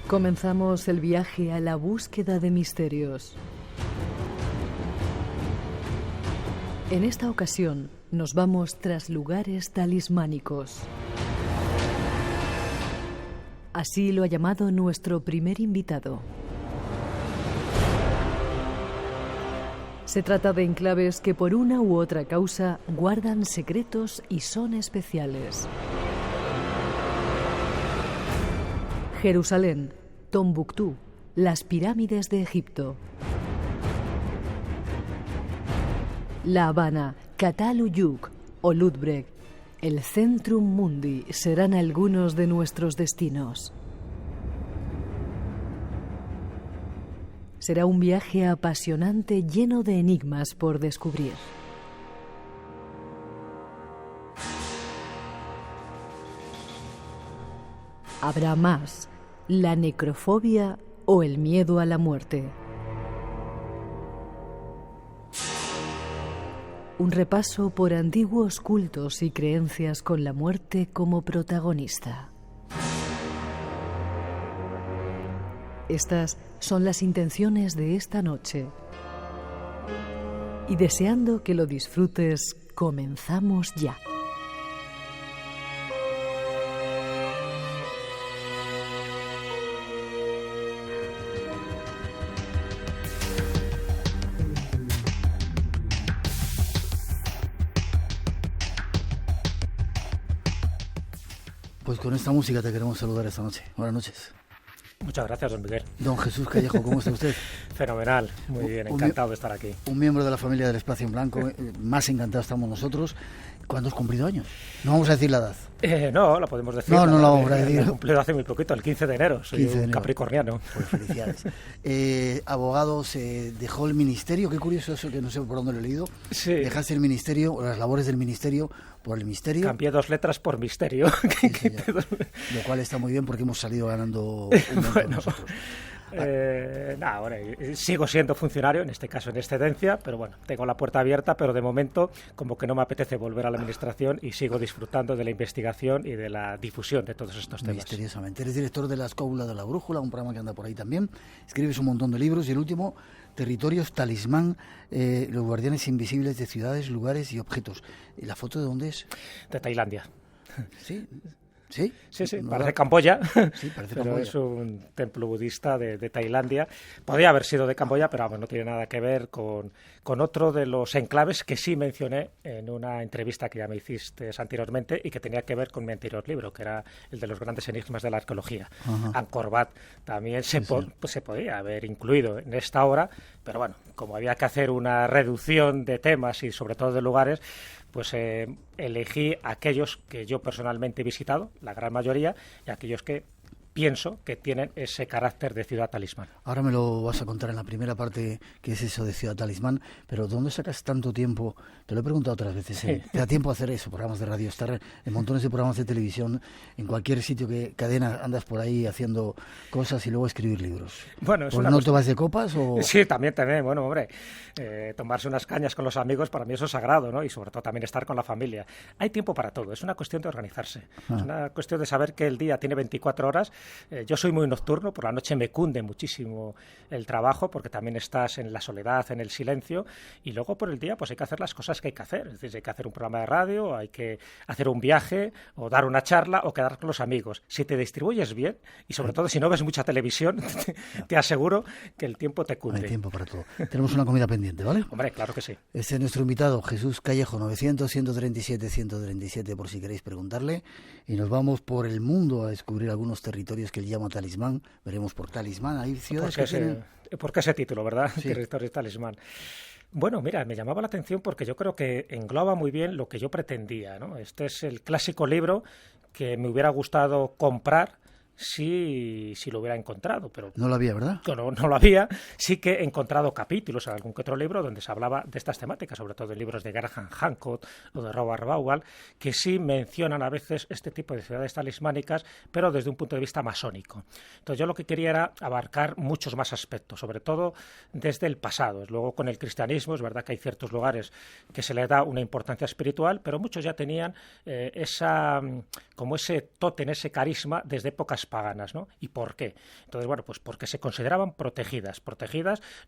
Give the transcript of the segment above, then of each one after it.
Comenzamos el viaje a la búsqueda de misterios. En esta ocasión nos vamos tras lugares talismánicos. Así lo ha llamado nuestro primer invitado. Se trata de enclaves que por una u otra causa guardan secretos y son especiales. Jerusalén, Tombuctú, las pirámides de Egipto. La Habana, Cataluyuk o Ludbreg, el Centrum Mundi serán algunos de nuestros destinos. Será un viaje apasionante lleno de enigmas por descubrir. Habrá más, la necrofobia o el miedo a la muerte. Un repaso por antiguos cultos y creencias con la muerte como protagonista. Estas son las intenciones de esta noche. Y deseando que lo disfrutes, comenzamos ya. Pues con esta música te queremos saludar esta noche. Buenas noches. Muchas gracias, don Miguel. Don Jesús Callejo, ¿cómo está usted? Fenomenal, muy bien, encantado de estar aquí. Un miembro de la familia del Espacio en Blanco, más encantados estamos nosotros. ¿Cuándo has cumplido años? No vamos a decir la edad. No, la podemos decir. No la vamos a decir. He cumplido hace muy poquito, el 15 de enero. Soy 15 de un enero. capricorniano. Pues felicidades. Abogado, se dejó el ministerio. Qué curioso eso, que no sé por dónde lo he leído. Sí. Dejaste el ministerio, o las labores del ministerio, por el misterio. Cambié 2 letras por misterio. Sí, lo cual está muy bien porque hemos salido ganando un montón nosotros. Bueno, sigo siendo funcionario, en este caso en excedencia, pero bueno, tengo la puerta abierta, pero de momento como que no me apetece volver a la administración y sigo disfrutando de la investigación y de la difusión de todos estos temas. Misteriosamente. Eres director de La Escóbula de la Brújula, un programa que anda por ahí también. Escribes un montón de libros y el último, Territorios Talismán, los guardianes invisibles de ciudades, lugares y objetos. ¿Y la foto de dónde es? De Tailandia. ¿Sí? ¿Sí? Sí, No, parece Camboya, sí, parece pero Camboya. es un templo budista de Tailandia. Podría haber sido de Camboya, pero vamos, no tiene nada que ver con otro de los enclaves que sí mencioné en una entrevista que ya me hiciste anteriormente y que tenía que ver con mi anterior libro, que era el de los grandes enigmas de la arqueología. Angkor Wat también se podía haber incluido en esta obra, pero bueno, como había que hacer una reducción de temas y sobre todo de lugares, pues elegí aquellos que yo personalmente he visitado, la gran mayoría, y aquellos que pienso que tienen ese carácter de ciudad talismán. Ahora me lo vas a contar en la primera parte, que es eso de ciudad talismán, pero ¿dónde sacas tanto tiempo? Te lo he preguntado otras veces. Sí. ¿Te da tiempo a hacer eso? Programas de radio, estar en montones de programas de televisión, en cualquier sitio cadena andas por ahí haciendo cosas y luego escribir libros. Bueno, es ¿Por una no cuestión... te vas de copas o...? Sí, también, bueno, hombre, tomarse unas cañas con los amigos, para mí eso es sagrado, ¿no? Y sobre todo también estar con la familia. Hay tiempo para todo, es una cuestión de organizarse, es una cuestión de saber que el día tiene 24 horas. Yo soy muy nocturno, por la noche me cunde muchísimo el trabajo, porque también estás en la soledad, en el silencio, y luego por el día pues hay que hacer las cosas que hay que hacer, es decir, hay que hacer un programa de radio, hay que hacer un viaje, o dar una charla, o quedar con los amigos. Si te distribuyes bien, y sobre todo si no ves mucha televisión, te aseguro que el tiempo te cunde. Hay tiempo para todo. Tenemos una comida pendiente, ¿vale? Hombre, claro que sí. Este es nuestro invitado, Jesús Callejo, 900-137-137, por si queréis preguntarle. Y nos vamos por el mundo a descubrir algunos territorios que él llama talismán. Veremos por talismán. Hay ciudades que tienen... ¿Por qué ese título, verdad? Sí. Territorios talismán. Bueno, mira, me llamaba la atención porque yo creo que engloba muy bien lo que yo pretendía, ¿no? Este es el clásico libro que me hubiera gustado comprar si lo hubiera encontrado, pero No lo había, ¿verdad? no lo había. Sí que he encontrado capítulos en algún que otro libro donde se hablaba de estas temáticas, sobre todo en libros de Graham Hancock o de Robert Bauval, que sí mencionan a veces este tipo de ciudades talismánicas, pero desde un punto de vista masónico. Entonces yo lo que quería era abarcar muchos más aspectos, sobre todo desde el pasado. Luego con el cristianismo es verdad que hay ciertos lugares que se le da una importancia espiritual, pero muchos ya tenían como ese tótem, ese carisma desde épocas paganas, ¿no? ¿Y por qué? Entonces, bueno, pues porque se consideraban protegidas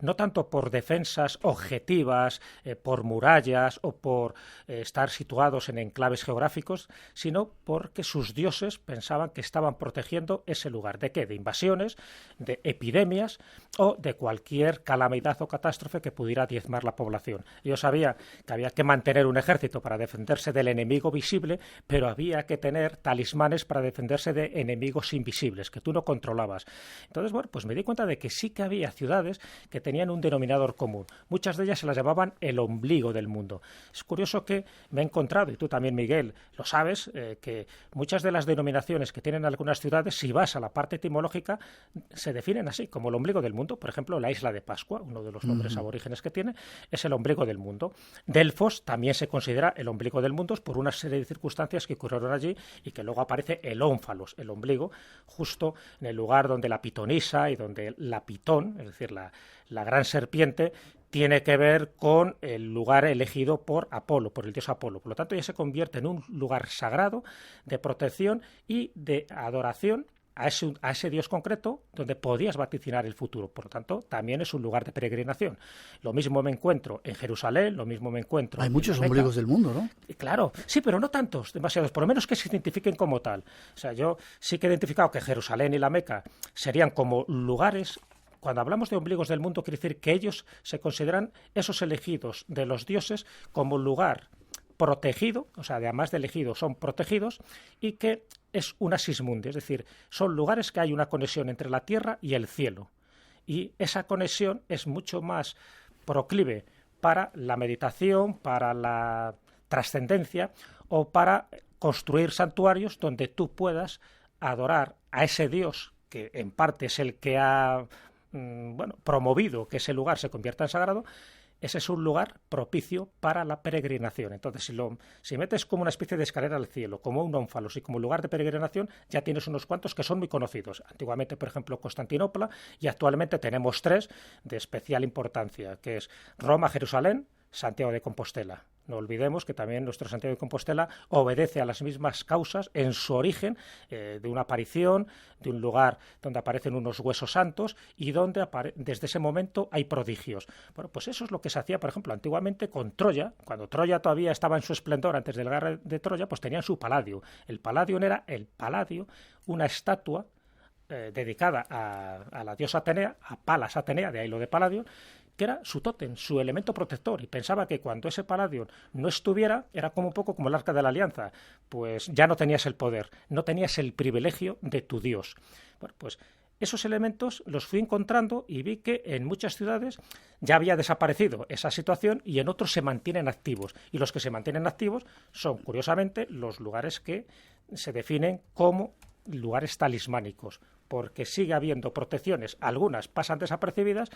no tanto por defensas objetivas, por murallas o por estar situados en enclaves geográficos, sino porque sus dioses pensaban que estaban protegiendo ese lugar. ¿De qué? De invasiones, de epidemias o de cualquier calamidad o catástrofe que pudiera diezmar la población. Ellos sabían que había que mantener un ejército para defenderse del enemigo visible, pero había que tener talismanes para defenderse de enemigos invisibles que tú no controlabas. Entonces, bueno, pues me di cuenta de que sí que había ciudades que tenían un denominador común. Muchas de ellas se las llamaban el ombligo del mundo. Es curioso que me he encontrado, y tú también, Miguel, lo sabes, que muchas de las denominaciones que tienen algunas ciudades, si vas a la parte etimológica, se definen así, como el ombligo del mundo. Por ejemplo, la isla de Pascua, uno de los nombres aborígenes que tiene, es el ombligo del mundo. Delfos también se considera el ombligo del mundo por una serie de circunstancias que ocurrieron allí y que luego aparece el ónfalos, el ombligo, justo en el lugar donde la pitonisa y donde la pitón, es decir, la gran serpiente, tiene que ver con el lugar elegido por Apolo, por el dios Apolo. Por lo tanto, ya se convierte en un lugar sagrado de protección y de adoración a ese dios concreto donde podías vaticinar el futuro. Por lo tanto, también es un lugar de peregrinación. Lo mismo me encuentro en Jerusalén, lo mismo me encuentro... Hay muchos ombligos del mundo, ¿no? Claro, sí, pero no tantos, demasiados, por lo menos que se identifiquen como tal. O sea, yo sí que he identificado que Jerusalén y la Meca serían como lugares... Cuando hablamos de ombligos del mundo, quiere decir que ellos se consideran esos elegidos de los dioses como lugar protegido, o sea, además de elegidos, son protegidos, y que es una sismundi, es decir, son lugares que hay una conexión entre la tierra y el cielo. Y esa conexión es mucho más proclive para la meditación, para la trascendencia o para construir santuarios donde tú puedas adorar a ese Dios que en parte es el que ha promovido que ese lugar se convierta en sagrado. Ese es un lugar propicio para la peregrinación. Entonces, si metes como una especie de escalera al cielo, como un ónfalos y como lugar de peregrinación, ya tienes unos cuantos que son muy conocidos. Antiguamente, por ejemplo, Constantinopla, y actualmente tenemos 3 de especial importancia, que es Roma, Jerusalén, Santiago de Compostela. No olvidemos que también nuestro Santiago de Compostela obedece a las mismas causas en su origen, de una aparición, de un lugar donde aparecen unos huesos santos y donde desde ese momento hay prodigios. Bueno, pues eso es lo que se hacía, por ejemplo, antiguamente con Troya. Cuando Troya todavía estaba en su esplendor antes de la guerra de Troya, pues tenían su Palladium. El Palladium era una estatua dedicada a la diosa Atenea, a Palas Atenea, de ahí lo de Palladium, que era su tótem, su elemento protector, y pensaba que cuando ese Palladium no estuviera, era como un poco como el Arca de la Alianza, pues ya no tenías el poder, no tenías el privilegio de tu Dios. Bueno, pues esos elementos los fui encontrando y vi que en muchas ciudades ya había desaparecido esa situación y en otros se mantienen activos. Y los que se mantienen activos son, curiosamente, los lugares que se definen como lugares talismánicos, porque sigue habiendo protecciones, algunas pasan desapercibidas,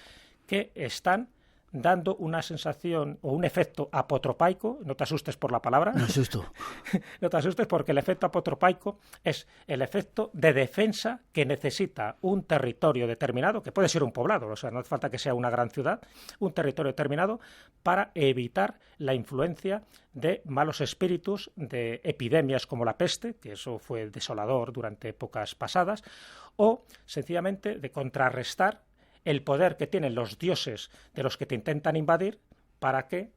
que están dando una sensación o un efecto apotropaico. No te asustes por la palabra. Me asusto. No te asustes porque el efecto apotropaico es el efecto de defensa que necesita un territorio determinado, que puede ser un poblado, o sea, no hace falta que sea una gran ciudad, un territorio determinado para evitar la influencia de malos espíritus, de epidemias como la peste, que eso fue desolador durante épocas pasadas, o sencillamente de contrarrestar el poder que tienen los dioses de los que te intentan invadir para que,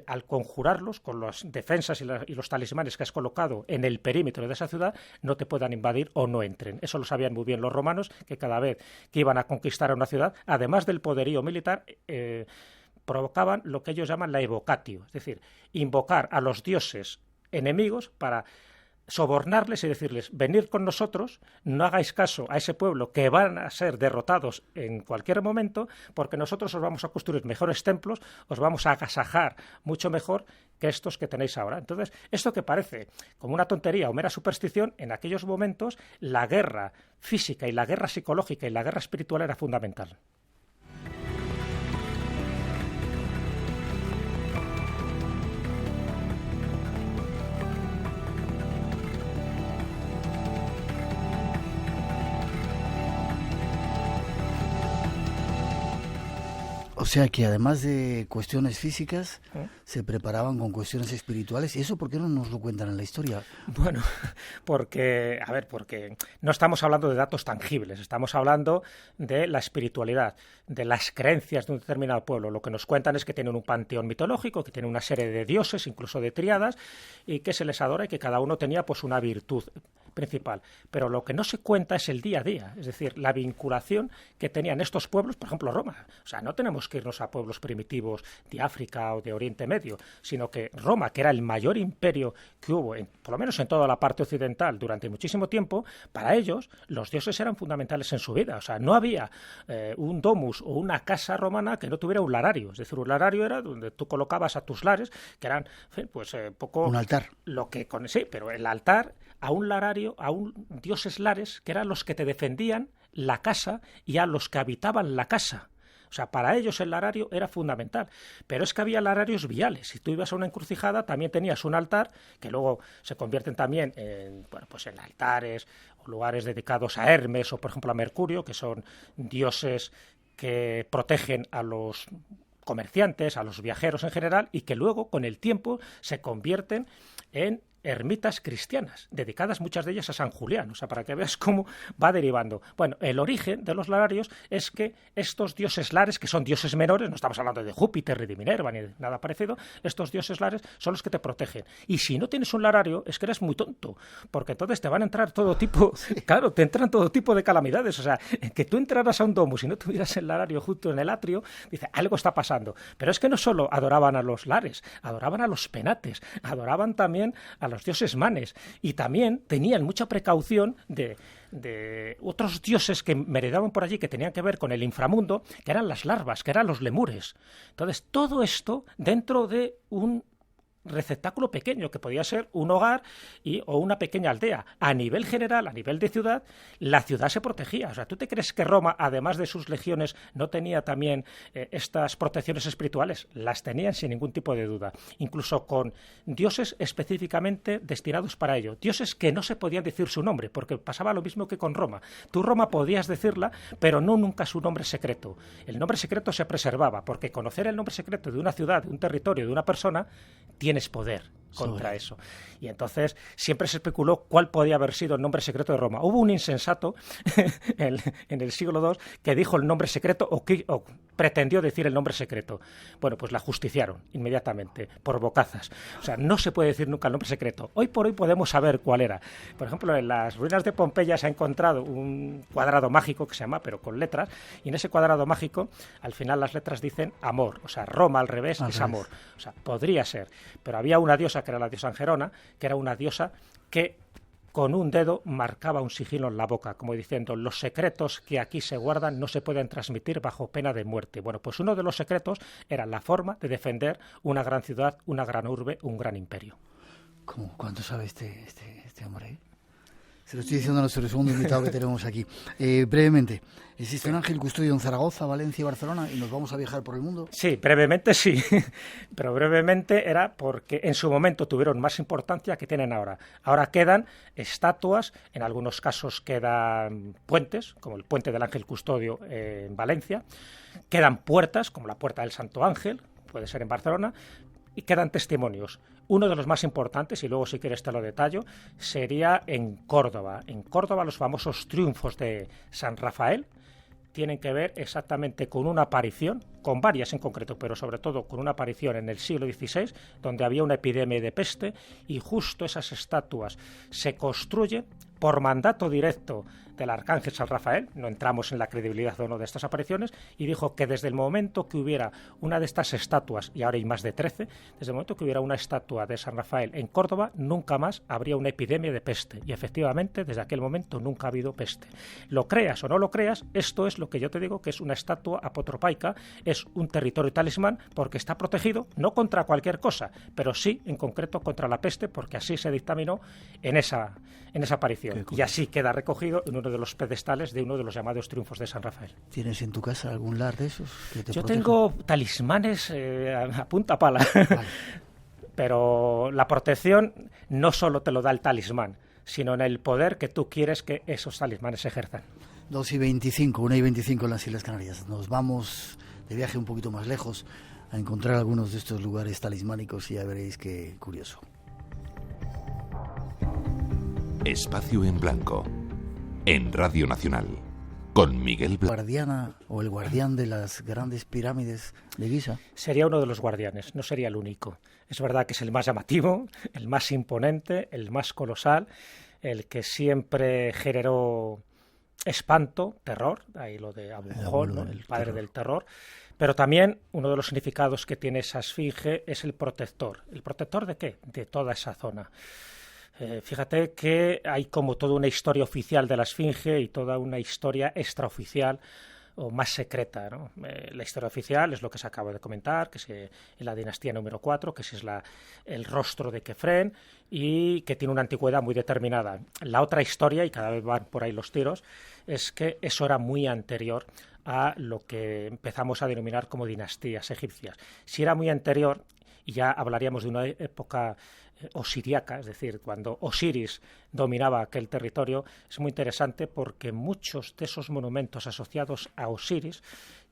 al conjurarlos con las defensas y los talismanes que has colocado en el perímetro de esa ciudad, no te puedan invadir o no entren. Eso lo sabían muy bien los romanos, que cada vez que iban a conquistar a una ciudad, además del poderío militar, provocaban lo que ellos llaman la evocatio, es decir, invocar a los dioses enemigos para sobornarles y decirles, venid con nosotros, no hagáis caso a ese pueblo que van a ser derrotados en cualquier momento, porque nosotros os vamos a construir mejores templos, os vamos a agasajar mucho mejor que estos que tenéis ahora. Entonces, esto que parece como una tontería o mera superstición, en aquellos momentos la guerra física y la guerra psicológica y la guerra espiritual era fundamental. O sea que además de cuestiones físicas, se preparaban con cuestiones espirituales. ¿Y eso por qué no nos lo cuentan en la historia? Bueno, porque no estamos hablando de datos tangibles, estamos hablando de la espiritualidad, de las creencias de un determinado pueblo. Lo que nos cuentan es que tienen un panteón mitológico, que tienen una serie de dioses, incluso de tríadas, y que se les adora y que cada uno tenía pues una virtud principal. Pero lo que no se cuenta es el día a día, es decir, la vinculación que tenían estos pueblos, por ejemplo Roma. O sea, no tenemos que irnos a pueblos primitivos de África o de Oriente Medio, sino que Roma, que era el mayor imperio que hubo, por lo menos en toda la parte occidental durante muchísimo tiempo, para ellos los dioses eran fundamentales en su vida. O sea, no había un domus o una casa romana que no tuviera un larario. Es decir, un larario era donde tú colocabas a tus lares, que eran poco... Un altar. Sí, pero el altar a un larario, a un dioses lares, que eran los que te defendían la casa y a los que habitaban la casa. O sea, para ellos el larario era fundamental. Pero es que había lararios viales. Si tú ibas a una encrucijada, también tenías un altar, que luego se convierten también en altares o lugares dedicados a Hermes o, por ejemplo, a Mercurio, que son dioses que protegen a los comerciantes, a los viajeros en general, y que luego, con el tiempo, se convierten en ermitas cristianas, dedicadas muchas de ellas a San Julián, o sea, para que veas cómo va derivando. Bueno, el origen de los lararios es que estos dioses lares, que son dioses menores, no estamos hablando de Júpiter ni de Minerva ni de nada parecido, estos dioses lares son los que te protegen. Y si no tienes un larario, es que eres muy tonto, porque entonces te van a entrar todo tipo, claro, te entran todo tipo de calamidades, o sea, que tú entraras a un domus y no tuvieras el larario justo en el atrio, dice, algo está pasando. Pero es que no solo adoraban a los lares, adoraban a los penates, adoraban también a los dioses manes, y también tenían mucha precaución de otros dioses que merodeaban por allí, que tenían que ver con el inframundo, que eran las larvas, que eran los lemures. Entonces, todo esto dentro de un receptáculo pequeño, que podía ser un hogar o una pequeña aldea. A nivel general, a nivel de ciudad, la ciudad se protegía. O sea, ¿tú te crees que Roma, además de sus legiones, no tenía también estas protecciones espirituales? Las tenían sin ningún tipo de duda. Incluso con dioses específicamente destinados para ello. Dioses que no se podían decir su nombre, porque pasaba lo mismo que con Roma. Tú Roma podías decirla, pero no nunca su nombre secreto. El nombre secreto se preservaba, porque conocer el nombre secreto de una ciudad, de un territorio, de una persona, tienes poder contra eso. Y entonces siempre se especuló cuál podía haber sido el nombre secreto de Roma. Hubo un insensato en el siglo II que dijo el nombre secreto o pretendió decir el nombre secreto. Bueno, pues la justiciaron inmediatamente por bocazas. O sea, no se puede decir nunca el nombre secreto. Hoy por hoy podemos saber cuál era. Por ejemplo, en las ruinas de Pompeya se ha encontrado un cuadrado mágico que se llama, pero con letras, y en ese cuadrado mágico al final las letras dicen amor. O sea, Roma al revés es amor. O sea, podría ser. Pero había una diosa que era la diosa Angerona, que era una diosa que con un dedo marcaba un sigilo en la boca, como diciendo, los secretos que aquí se guardan no se pueden transmitir bajo pena de muerte. Bueno, pues uno de los secretos era la forma de defender una gran ciudad, una gran urbe, un gran imperio. ¿Cuánto sabe este hombre? Se lo estoy diciendo a nuestro segundo invitado que tenemos aquí. Brevemente, ¿existe un ángel custodio en Zaragoza, Valencia y Barcelona y nos vamos a viajar por el mundo? Sí, brevemente sí, pero brevemente era porque en su momento tuvieron más importancia que tienen ahora. Ahora quedan estatuas, en algunos casos quedan puentes, como el puente del ángel custodio en Valencia, quedan puertas, como la puerta del Santo Ángel, puede ser en Barcelona, y quedan testimonios. Uno de los más importantes, y luego si quieres te lo detallo, sería en Córdoba. En Córdoba los famosos triunfos de San Rafael tienen que ver exactamente con una aparición, con varias en concreto, pero sobre todo con una aparición en el siglo XVI, donde había una epidemia de peste, y justo esas estatuas se construyen por mandato directo del arcángel San Rafael. No entramos en la credibilidad o no de estas apariciones, y dijo que desde el momento que hubiera una de estas estatuas, y ahora hay más de 13, desde el momento que hubiera una estatua de San Rafael en Córdoba, nunca más habría una epidemia de peste, y efectivamente desde aquel momento nunca ha habido peste. Lo creas o no lo creas, esto es lo que yo te digo, que es una estatua apotropaica, es un territorio talismán, porque está protegido no contra cualquier cosa, pero sí en concreto contra la peste, porque así se dictaminó en esa aparición, y así queda recogido en uno de los pedestales de uno de los llamados triunfos de San Rafael. ¿Tienes en tu casa algún lar de esos que te Yo proteja? tengo talismanes a punta pala, vale. Pero la protección no solo te lo da el talismán, sino en el poder que tú quieres que esos talismanes ejerzan. 2:25, 1:25 en las Islas Canarias. Nos vamos de viaje un poquito más lejos a encontrar algunos de estos lugares talismánicos y ya veréis qué curioso. Espacio en Blanco, en Radio Nacional, con Miguel Blanco. Guardiana o el guardián de las grandes pirámides de Giza. Sería uno de los guardianes, no sería el único. Es verdad que es el más llamativo, el más imponente, el más colosal, el que siempre generó espanto, terror, ahí lo de Abu-Hol, ¿no? El padre del terror. Pero también uno de los significados que tiene esa esfinge es el protector. ¿El protector de qué? De toda esa zona. Fíjate que hay como toda una historia oficial de la esfinge y toda una historia extraoficial o más secreta, ¿no? La historia oficial es lo que se acaba de comentar, que es en la dinastía número 4, que es el rostro de Kefren y que tiene una antigüedad muy determinada. La otra historia, y cada vez van por ahí los tiros, es que eso era muy anterior a lo que empezamos a denominar como dinastías egipcias. Si era muy anterior, y ya hablaríamos de una época osiriaca, es decir, cuando Osiris dominaba aquel territorio, es muy interesante porque muchos de esos monumentos asociados a Osiris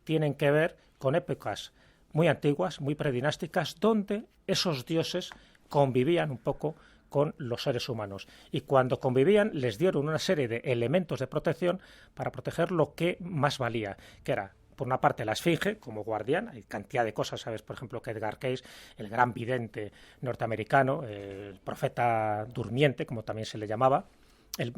tienen que ver con épocas muy antiguas, muy predinásticas, donde esos dioses convivían un poco con los seres humanos. Y cuando convivían les dieron una serie de elementos de protección para proteger lo que más valía, que era, por una parte, la esfinge como guardián. Hay cantidad de cosas, ¿sabes? Por ejemplo, que Edgar Cayce, el gran vidente norteamericano, el profeta durmiente, como también se le llamaba, él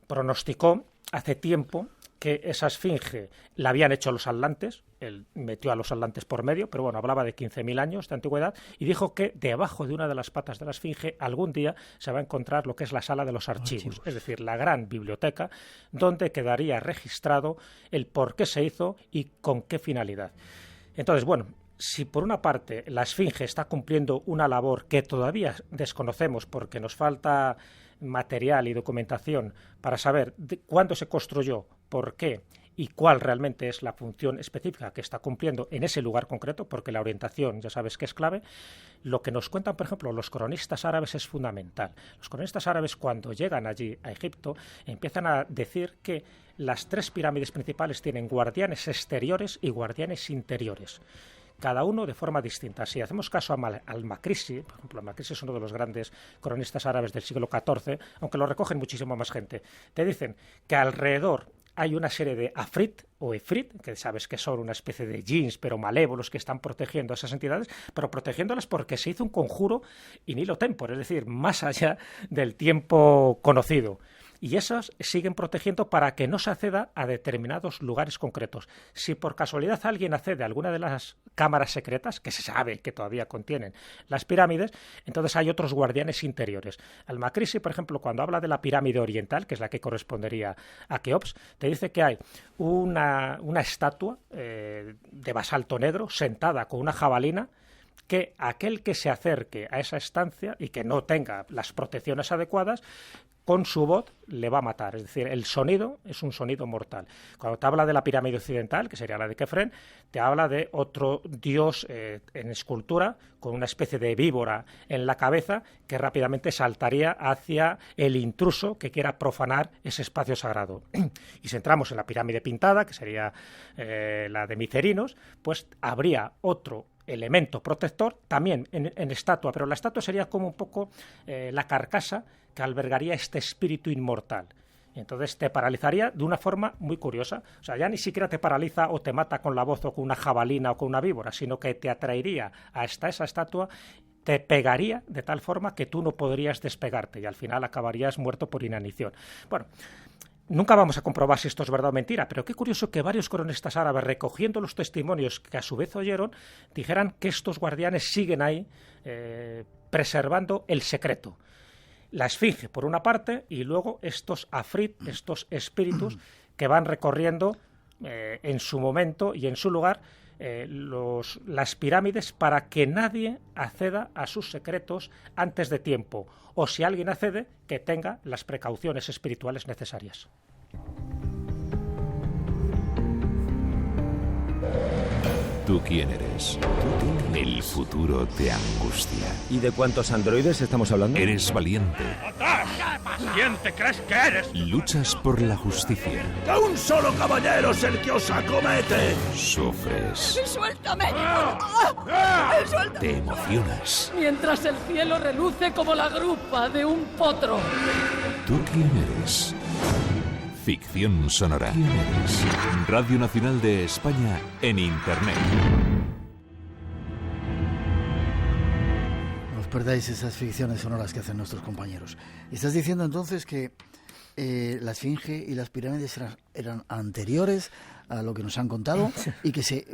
pronosticó hace tiempo que esa esfinge la habían hecho los atlantes. Él metió a los atlantes por medio, pero bueno, hablaba de 15.000 años de antigüedad y dijo que debajo de una de las patas de la esfinge algún día se va a encontrar lo que es la sala de los archivos, es decir, la gran biblioteca donde quedaría registrado el por qué se hizo y con qué finalidad. Entonces, bueno, si por una parte la esfinge está cumpliendo una labor que todavía desconocemos porque nos falta material y documentación para saber cuándo se construyó, por qué y cuál realmente es la función específica que está cumpliendo en ese lugar concreto, porque la orientación ya sabes que es clave. Lo que nos cuentan, por ejemplo, los cronistas árabes es fundamental. Los cronistas árabes, cuando llegan allí a Egipto, empiezan a decir que las 3 pirámides principales tienen guardianes exteriores y guardianes interiores, cada uno de forma distinta. Si hacemos caso al Makrisi, por ejemplo, el Makrisi es uno de los grandes cronistas árabes del siglo XIV, aunque lo recogen muchísimo más gente, te dicen que alrededor hay una serie de afrit o efrit, que sabes que son una especie de jinns, pero malévolos, que están protegiendo a esas entidades, pero protegiéndolas porque se hizo un conjuro in illo tempore, es decir, más allá del tiempo conocido. Y esos siguen protegiendo para que no se acceda a determinados lugares concretos. Si por casualidad alguien accede a alguna de las cámaras secretas, que se sabe que todavía contienen las pirámides, entonces hay otros guardianes interiores. Al-Makrisi, por ejemplo, cuando habla de la pirámide oriental, que es la que correspondería a Keops, te dice que hay una estatua de basalto negro sentada con una jabalina, que aquel que se acerque a esa estancia y que no tenga las protecciones adecuadas, con su voz le va a matar. Es decir, el sonido es un sonido mortal. Cuando te habla de la pirámide occidental, que sería la de Kefren, te habla de otro dios en escultura con una especie de víbora en la cabeza que rápidamente saltaría hacia el intruso que quiera profanar ese espacio sagrado. Y si entramos en la pirámide pintada, que sería la de Micerinos, pues habría otro elemento protector, también en estatua, pero la estatua sería como un poco la carcasa que albergaría este espíritu inmortal. Y entonces te paralizaría de una forma muy curiosa. O sea, ya ni siquiera te paraliza o te mata con la voz o con una jabalina o con una víbora, sino que te atraería hasta esa estatua, te pegaría de tal forma que tú no podrías despegarte y al final acabarías muerto por inanición. Bueno, nunca vamos a comprobar si esto es verdad o mentira, pero qué curioso que varios cronistas árabes, recogiendo los testimonios que a su vez oyeron, dijeran que estos guardianes siguen ahí preservando el secreto. La esfinge, por una parte, y luego estos afrit, estos espíritus que van recorriendo en su momento y en su lugar las pirámides para que nadie acceda a sus secretos antes de tiempo, o si alguien accede, que tenga las precauciones espirituales necesarias. ¿Tú quién eres? El futuro te angustia. ¿Y de cuántos androides estamos hablando? Eres valiente. ¡Qué paciente crees que eres! Luchas por la justicia. ¡Que un solo caballero es el que os acomete! Sufres. ¡Suéltame! ¡Suéltame! Te emocionas. Mientras el cielo reluce como la grupa de un potro. ¿Tú quién eres? Ficción sonora. ¿Quién eres? Radio Nacional de España en Internet. No os perdáis esas ficciones sonoras que hacen nuestros compañeros. Estás diciendo entonces que la Esfinge y las pirámides eran anteriores a lo que nos han contado y que se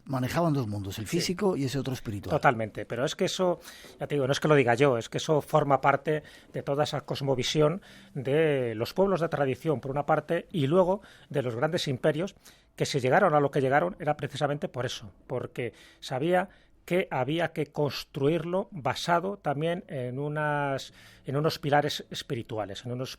manejaban dos mundos, el físico y ese otro espiritual. Totalmente, pero es que eso, ya te digo, no es que lo diga yo, es que eso forma parte de toda esa cosmovisión de los pueblos de tradición, por una parte, y luego de los grandes imperios, que si llegaron a lo que llegaron era precisamente por eso, porque sabía que había que construirlo basado también en unos pilares espirituales, en unos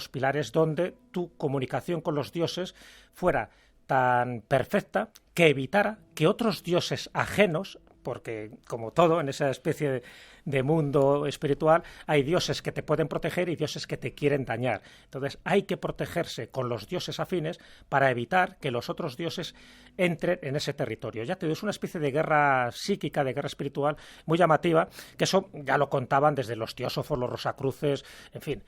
pilares donde tu comunicación con los dioses fuera tan perfecta que evitara que otros dioses ajenos, porque como todo en esa especie de mundo espiritual hay dioses que te pueden proteger y dioses que te quieren dañar. Entonces hay que protegerse con los dioses afines para evitar que los otros dioses entren en ese territorio. Ya te digo, es una especie de guerra psíquica, de guerra espiritual muy llamativa, que eso ya lo contaban desde los teósofos, los rosacruces, en fin,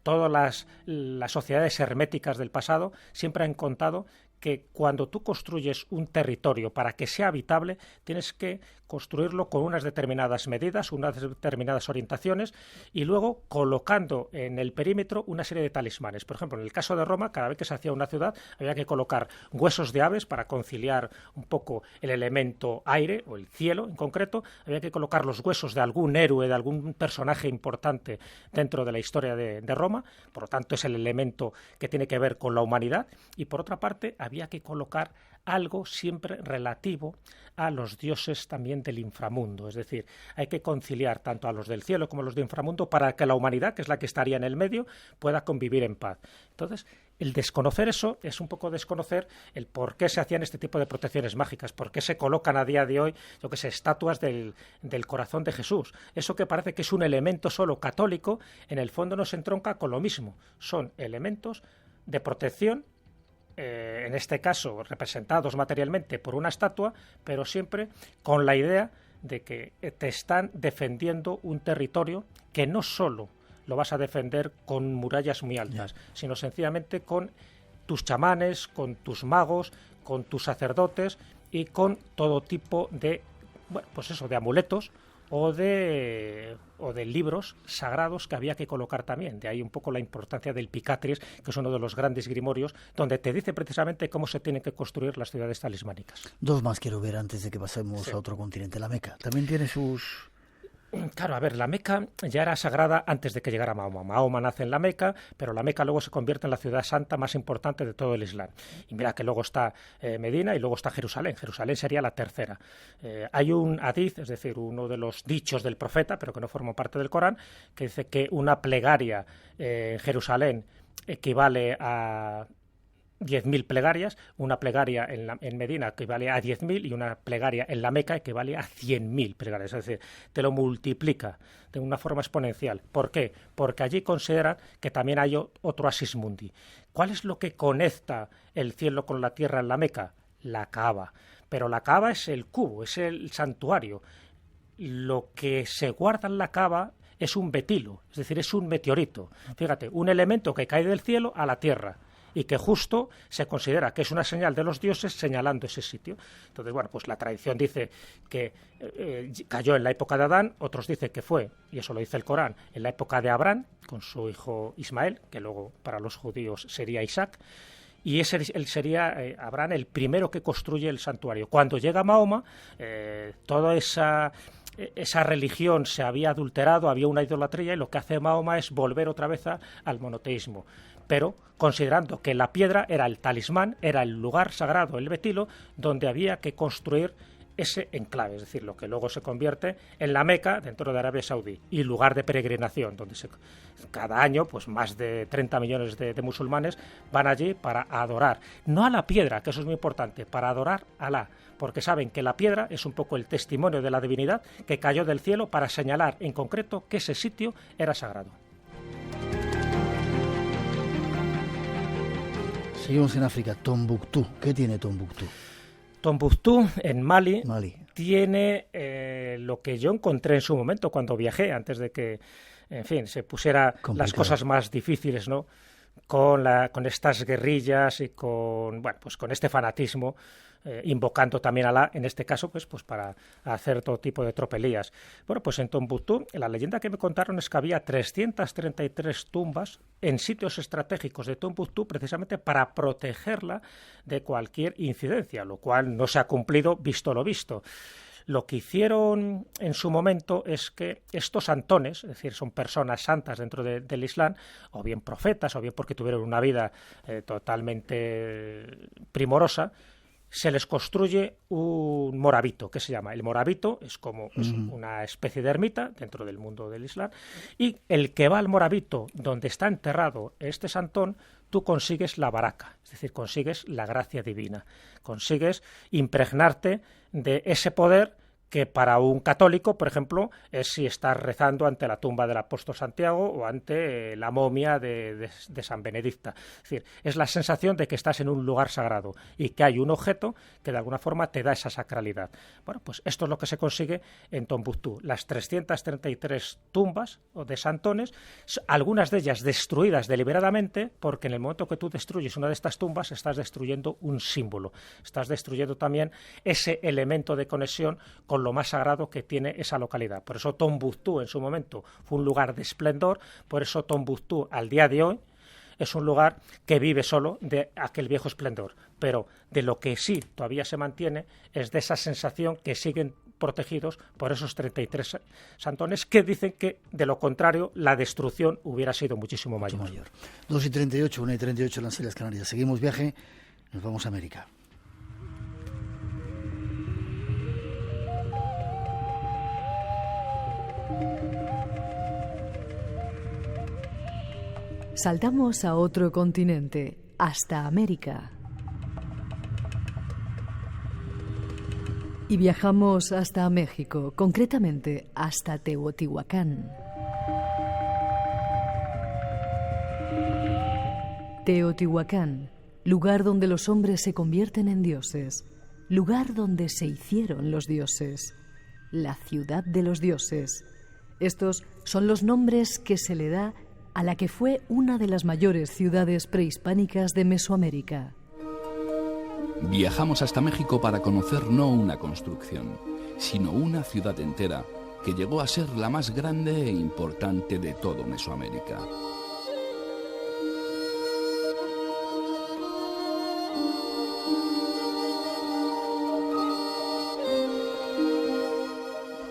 todas las sociedades herméticas del pasado siempre han contado que cuando tú construyes un territorio para que sea habitable, tienes que construirlo con unas determinadas medidas, unas determinadas orientaciones y luego colocando en el perímetro una serie de talismanes. Por ejemplo, en el caso de Roma, cada vez que se hacía una ciudad había que colocar huesos de aves para conciliar un poco el elemento aire o el cielo en concreto, había que colocar los huesos de algún héroe, de algún personaje importante dentro de la historia de Roma, por lo tanto es el elemento que tiene que ver con la humanidad, y por otra parte había que colocar algo siempre relativo a los dioses también del inframundo, es decir, hay que conciliar tanto a los del cielo como a los del inframundo para que la humanidad, que es la que estaría en el medio, pueda convivir en paz. Entonces, el desconocer eso es un poco desconocer el por qué se hacían este tipo de protecciones mágicas, por qué se colocan a día de hoy, yo que sé, estatuas del corazón de Jesús. Eso que parece que es un elemento solo católico, en el fondo no se entronca con lo mismo. Son elementos de protección, en este caso representados materialmente por una estatua, pero siempre con la idea de que te están defendiendo un territorio que no solo lo vas a defender con murallas muy altas, sino sencillamente con tus chamanes, con tus magos, con tus sacerdotes y con todo tipo de, bueno, pues eso, de amuletos o de libros sagrados que había que colocar también. De ahí un poco la importancia del Picatris, que es uno de los grandes grimorios, donde te dice precisamente cómo se tienen que construir las ciudades talismánicas. Dos más quiero ver antes de que pasemos a otro continente. La Meca también tiene sus... Claro, a ver, la Meca ya era sagrada antes de que llegara Mahoma. Mahoma nace en la Meca, pero la Meca luego se convierte en la ciudad santa más importante de todo el Islam. Y mira que luego está Medina y luego está Jerusalén. Jerusalén sería la tercera. Hay un hadith, es decir, uno de los dichos del profeta, pero que no forma parte del Corán, que dice que una plegaria en Jerusalén equivale a 10.000 plegarias, una plegaria en Medina equivale a 10.000 y una plegaria en la Meca equivale a 100.000 plegarias, es decir, te lo multiplica de una forma exponencial. ¿Por qué? Porque allí consideran que también hay otro Asis Mundi. ¿Cuál es lo que conecta el cielo con la tierra en la Meca? La Kaaba. Pero la Kaaba es el cubo, es el santuario. Lo que se guarda en la Kaaba es un betilo, es decir, es un meteorito. Fíjate, un elemento que cae del cielo a la tierra y que justo se considera que es una señal de los dioses señalando ese sitio. Entonces, bueno, pues la tradición dice que cayó en la época de Adán, otros dicen que fue, y eso lo dice el Corán, en la época de Abraham, con su hijo Ismael, que luego para los judíos sería Isaac, y él sería Abraham el primero que construye el santuario. Cuando llega Mahoma, toda esa religión se había adulterado, había una idolatría, y lo que hace Mahoma es volver otra vez al monoteísmo, pero considerando que la piedra era el talismán, era el lugar sagrado, el betilo, donde había que construir ese enclave, es decir, lo que luego se convierte en la Meca dentro de Arabia Saudí y lugar de peregrinación, donde cada año pues más de 30 millones de musulmanes van allí para adorar, no a la piedra, que eso es muy importante, para adorar a Alá, porque saben que la piedra es un poco el testimonio de la divinidad que cayó del cielo para señalar en concreto que ese sitio era sagrado. Seguimos en África, Tombuctú. ¿Qué tiene Tombuctú? Tombuctú, en Mali. Tiene lo que yo encontré en su momento cuando viajé, antes de que, en fin, se pusiera las cosas más difíciles, ¿no? Con estas guerrillas y con este fanatismo, invocando también a Alá, en este caso, pues para hacer todo tipo de tropelías. Bueno, pues en Tombuctú, la leyenda que me contaron es que había 333 tumbas en sitios estratégicos de Tombuctú, precisamente para protegerla de cualquier incidencia, lo cual no se ha cumplido visto lo visto. Lo que hicieron en su momento es que estos santones, es decir, son personas santas dentro del Islam, o bien profetas, o bien porque tuvieron una vida totalmente primorosa, se les construye un morabito, que se llama. El morabito es como una especie de ermita dentro del mundo del Islam, y el que va al morabito donde está enterrado este santón, tú consigues la baraka, es decir, consigues la gracia divina, consigues impregnarte de ese poder que para un católico, por ejemplo, es si estás rezando ante la tumba del apóstol Santiago o ante la momia de San Benedicta. Es decir, es la sensación de que estás en un lugar sagrado y que hay un objeto que de alguna forma te da esa sacralidad. Bueno, pues esto es lo que se consigue en Tombuctú. Las 333 tumbas de santones, algunas de ellas destruidas deliberadamente, porque en el momento que tú destruyes una de estas tumbas estás destruyendo un símbolo, estás destruyendo también ese elemento de conexión con lo más sagrado que tiene esa localidad. Por eso Tombuctú en su momento fue un lugar de esplendor, por eso Tombuctú al día de hoy es un lugar que vive solo de aquel viejo esplendor, pero de lo que sí todavía se mantiene es de esa sensación que siguen protegidos por esos 33 santones que dicen que, de lo contrario, la destrucción hubiera sido muchísimo mayor. 2:38, 1:38 en las Islas Canarias. Seguimos viaje, nos vamos a América. Saltamos a otro continente, hasta América. Y viajamos hasta México, concretamente hasta Teotihuacán. Teotihuacán, lugar donde los hombres se convierten en dioses, lugar donde se hicieron los dioses, la ciudad de los dioses. Estos son los nombres que se le da a la que fue una de las mayores ciudades prehispánicas de Mesoamérica. Viajamos hasta México para conocer no una construcción, sino una ciudad entera que llegó a ser la más grande e importante de todo Mesoamérica.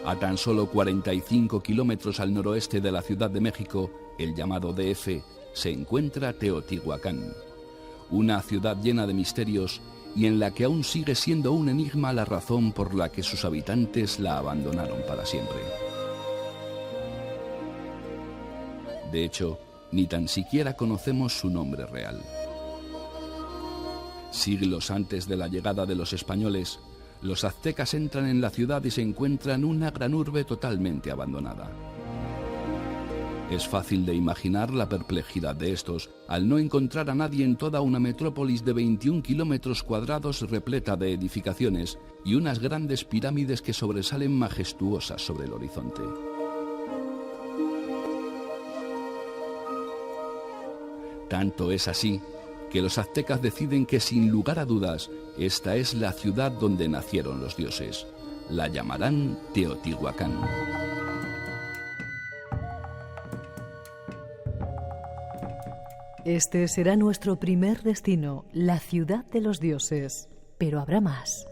A tan solo 45 kilómetros al noroeste de la Ciudad de México, el llamado DF, se encuentra Teotihuacán, una ciudad llena de misterios y en la que aún sigue siendo un enigma la razón por la que sus habitantes la abandonaron para siempre. De hecho, ni tan siquiera conocemos su nombre real. Siglos antes de la llegada de los españoles, los aztecas entran en la ciudad y se encuentran una gran urbe totalmente abandonada. Es fácil de imaginar la perplejidad de estos al no encontrar a nadie en toda una metrópolis de 21 kilómetros cuadrados repleta de edificaciones y unas grandes pirámides que sobresalen majestuosas sobre el horizonte. Tanto es así que los aztecas deciden que sin lugar a dudas esta es la ciudad donde nacieron los dioses. La llamarán Teotihuacán. Este será nuestro primer destino, la ciudad de los dioses. Pero habrá más.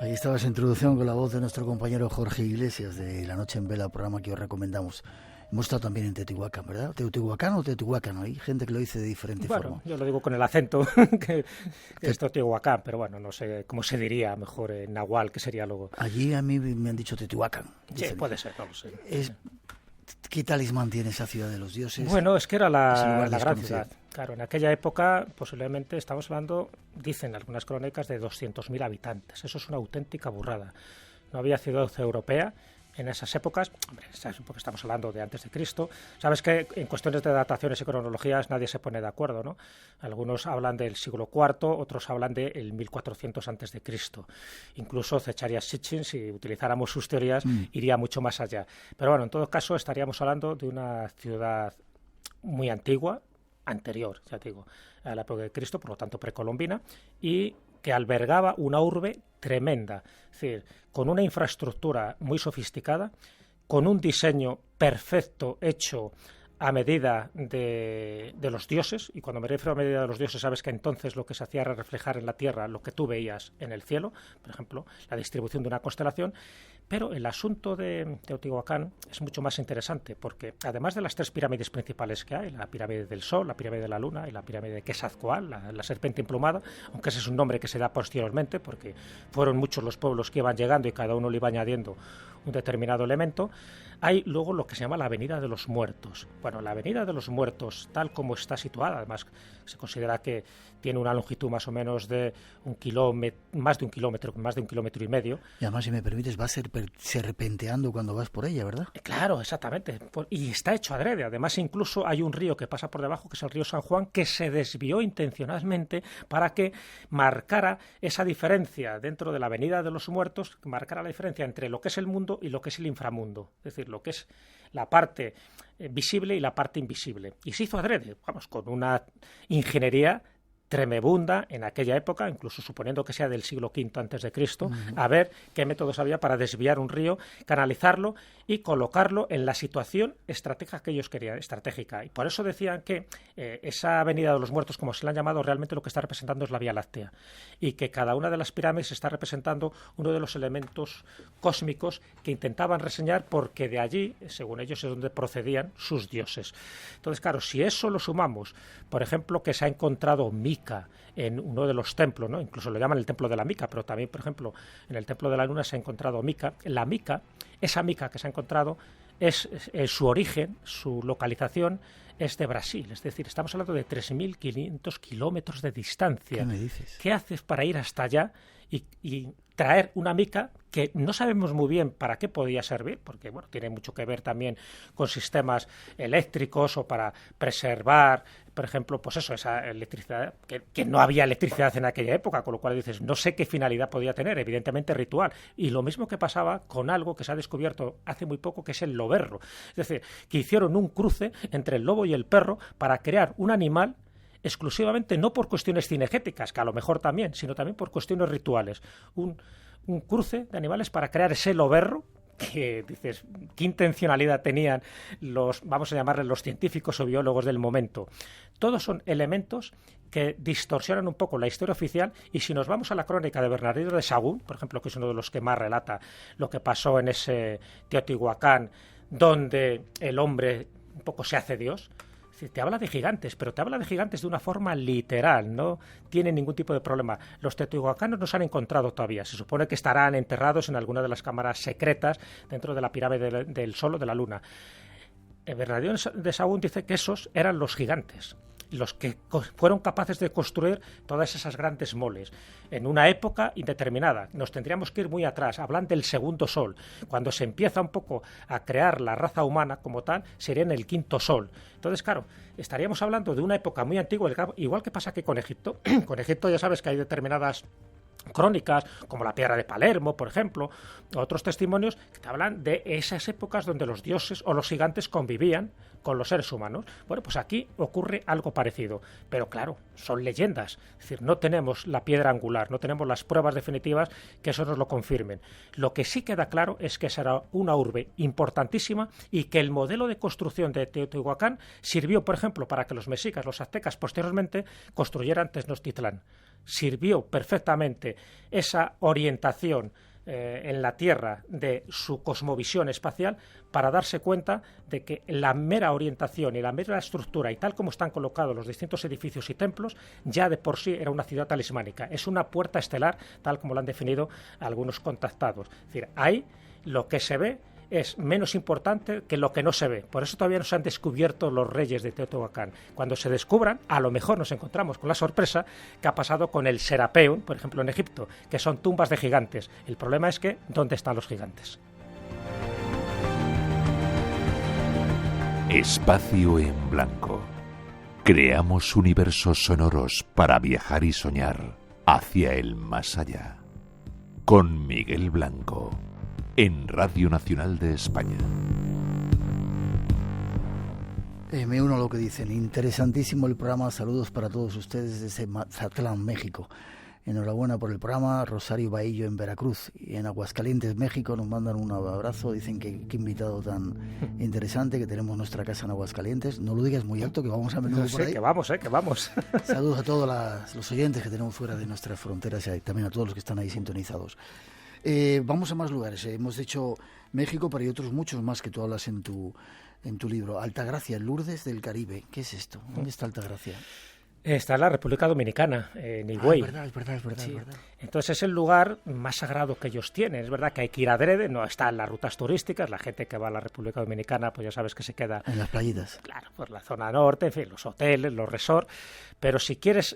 Ahí estaba esa introducción con la voz de nuestro compañero Jorge Iglesias de La Noche en Vela, programa que os recomendamos Hemos estado también en Teotihuacán, ¿verdad? ¿Teotihuacán o Teotihuacán? Hay gente que lo dice de diferente forma. Yo lo digo con el acento que es Teotihuacán, pero bueno, no sé cómo se diría mejor en nahual, que sería luego. Allí a mí me han dicho Teotihuacán. Sí, puede ser, no lo sé. ¿Qué talismán tiene esa ciudad de los dioses? Bueno, es que era la gran ciudad. Claro, en aquella época posiblemente estamos hablando, dicen algunas crónicas, de 200.000 habitantes. Eso es una auténtica burrada. No había ciudad europea en esas épocas. Hombre, en esas épocas estamos hablando de antes de Cristo. Sabes que en cuestiones de dataciones y cronologías nadie se pone de acuerdo, ¿no? Algunos hablan del siglo IV, otros hablan del 1400 antes de Cristo. Incluso Zecharia Sitchin, si utilizáramos sus teorías, iría mucho más allá. Pero bueno, en todo caso estaríamos hablando de una ciudad muy antigua, anterior, ya te digo, a la época de Cristo, por lo tanto precolombina, y que albergaba una urbe tremenda, es decir, con una infraestructura muy sofisticada, con un diseño perfecto hecho a medida de los dioses, y cuando me refiero a medida de los dioses, sabes que entonces lo que se hacía era reflejar en la tierra lo que tú veías en el cielo, por ejemplo, la distribución de una constelación. Pero el asunto de Teotihuacán es mucho más interesante, porque además de las 3 pirámides principales que hay, la pirámide del Sol, la pirámide de la Luna y la pirámide de Quetzalcóatl, la serpiente emplumada, aunque ese es un nombre que se da posteriormente, porque fueron muchos los pueblos que iban llegando y cada uno le iba añadiendo un determinado elemento, hay luego lo que se llama la Avenida de los Muertos. Bueno, la Avenida de los Muertos, tal como está situada, además se considera que tiene una longitud más o menos de más de un kilómetro y medio. Y además, si me permites, va a ser serpenteando cuando vas por ella, ¿verdad? Claro, exactamente. Y está hecho adrede. Además, incluso hay un río que pasa por debajo, que es el río San Juan, que se desvió intencionalmente para que marcara esa diferencia dentro de la Avenida de los Muertos, que marcara la diferencia entre lo que es el mundo y lo que es el inframundo. Es decir, lo que es la parte visible y la parte invisible. Y se hizo adrede, vamos, con una ingeniería tremebunda en aquella época, incluso suponiendo que sea del siglo V antes de Cristo, a ver qué métodos había para desviar un río, canalizarlo y colocarlo en la situación estratégica que ellos querían, estratégica. Y por eso decían que esa Avenida de los Muertos, como se la han llamado, realmente lo que está representando es la Vía Láctea, y que cada una de las pirámides está representando uno de los elementos cósmicos que intentaban reseñar, porque de allí, según ellos, es donde procedían sus dioses. Entonces, claro, si eso lo sumamos, por ejemplo, que se ha encontrado mica en uno de los templos, ¿no? Incluso lo llaman el templo de la mica, pero también, por ejemplo, en el templo de la Luna se ha encontrado mica. La mica, esa mica que se ha encontrado, es su origen, su localización es de Brasil, es decir, estamos hablando de 3.500 kilómetros de distancia. ¿Qué me dices? ¿Qué haces para ir hasta allá y traer una mica que no sabemos muy bien para qué podía servir, porque bueno, tiene mucho que ver también con sistemas eléctricos o para preservar, por ejemplo, pues eso, esa electricidad, que no había electricidad en aquella época, con lo cual dices, no sé qué finalidad podía tener, evidentemente ritual. Y lo mismo que pasaba con algo que se ha descubierto hace muy poco, que es el loberro. Es decir, que hicieron un cruce entre el lobo y el perro para crear un animal exclusivamente no por cuestiones cinegéticas, que a lo mejor también, sino también por cuestiones rituales. Un cruce de animales para crear ese loberro, que dices, ¿qué intencionalidad tenían vamos a llamarles los científicos o biólogos del momento? Todos son elementos que distorsionan un poco la historia oficial, y si nos vamos a la crónica de Bernardino de Sahagún, por ejemplo, que es uno de los que más relata lo que pasó en ese Teotihuacán, donde el hombre un poco se hace Dios. Te habla de gigantes, pero te habla de gigantes de una forma literal, no tiene ningún tipo de problema. Los teotihuacanos no se han encontrado todavía, se supone que estarán enterrados en alguna de las cámaras secretas dentro de la pirámide del Sol o de la Luna. Bernardino de Sahagún dice que esos eran los gigantes, los que fueron capaces de construir todas esas grandes moles en una época indeterminada. Nos tendríamos que ir muy atrás. Hablan del segundo sol. Cuando se empieza un poco a crear la raza humana como tal, sería en el quinto sol. Entonces, claro, estaríamos hablando de una época muy antigua, igual que pasa que con Egipto. Con Egipto ya sabes que hay determinadas crónicas, como la Piedra de Palermo, por ejemplo, otros testimonios que te hablan de esas épocas donde los dioses o los gigantes convivían con los seres humanos. Bueno, pues aquí ocurre algo parecido, pero claro, son leyendas, es decir, no tenemos la piedra angular, no tenemos las pruebas definitivas que eso nos lo confirmen. Lo que sí queda claro es que será una urbe importantísima y que el modelo de construcción de Teotihuacán sirvió, por ejemplo, para que los mexicas, los aztecas, posteriormente construyeran Tenochtitlán. Sirvió perfectamente esa orientación en la Tierra de su cosmovisión espacial para darse cuenta de que la mera orientación y la mera estructura y tal como están colocados los distintos edificios y templos ya de por sí era una ciudad talismánica. Es una puerta estelar, tal como lo han definido algunos contactados. Es decir, ahí lo que se ve es menos importante que lo que no se ve. Por eso todavía no se han descubierto los reyes de Teotihuacán. Cuando se descubran, a lo mejor nos encontramos con la sorpresa que ha pasado con el Serapeum, por ejemplo, en Egipto, que son tumbas de gigantes. El problema es que, ¿dónde están los gigantes? Espacio en blanco. Creamos universos sonoros para viajar y soñar hacia el más allá. Con Miguel Blanco. En Radio Nacional de España. Me uno a lo que dicen. Interesantísimo el programa. Saludos para todos ustedes desde Mazatlán, México. Enhorabuena por el programa. Rosario Bahillo en Veracruz y en Aguascalientes, México, nos mandan un abrazo. Dicen que qué invitado tan interesante, que tenemos nuestra casa en Aguascalientes. No lo digas muy alto, que vamos a menudo por ahí. Que vamos. Saludos a todos los oyentes que tenemos fuera de nuestras fronteras y también a todos los que están ahí sintonizados. Vamos a más lugares. Hemos dicho México, pero hay otros muchos más que tú hablas en tu libro. Altagracia, Lourdes del Caribe. ¿Qué es esto? ¿Dónde está Altagracia? Está en la República Dominicana, en Higüey. Es verdad. Sí. Entonces es el lugar más sagrado que ellos tienen. Es verdad que hay que ir adrede, no está en las rutas turísticas. La gente que va a la República Dominicana, pues ya sabes que se queda en las playitas. Claro, por la zona norte, en fin, los hoteles, los resorts. Pero si quieres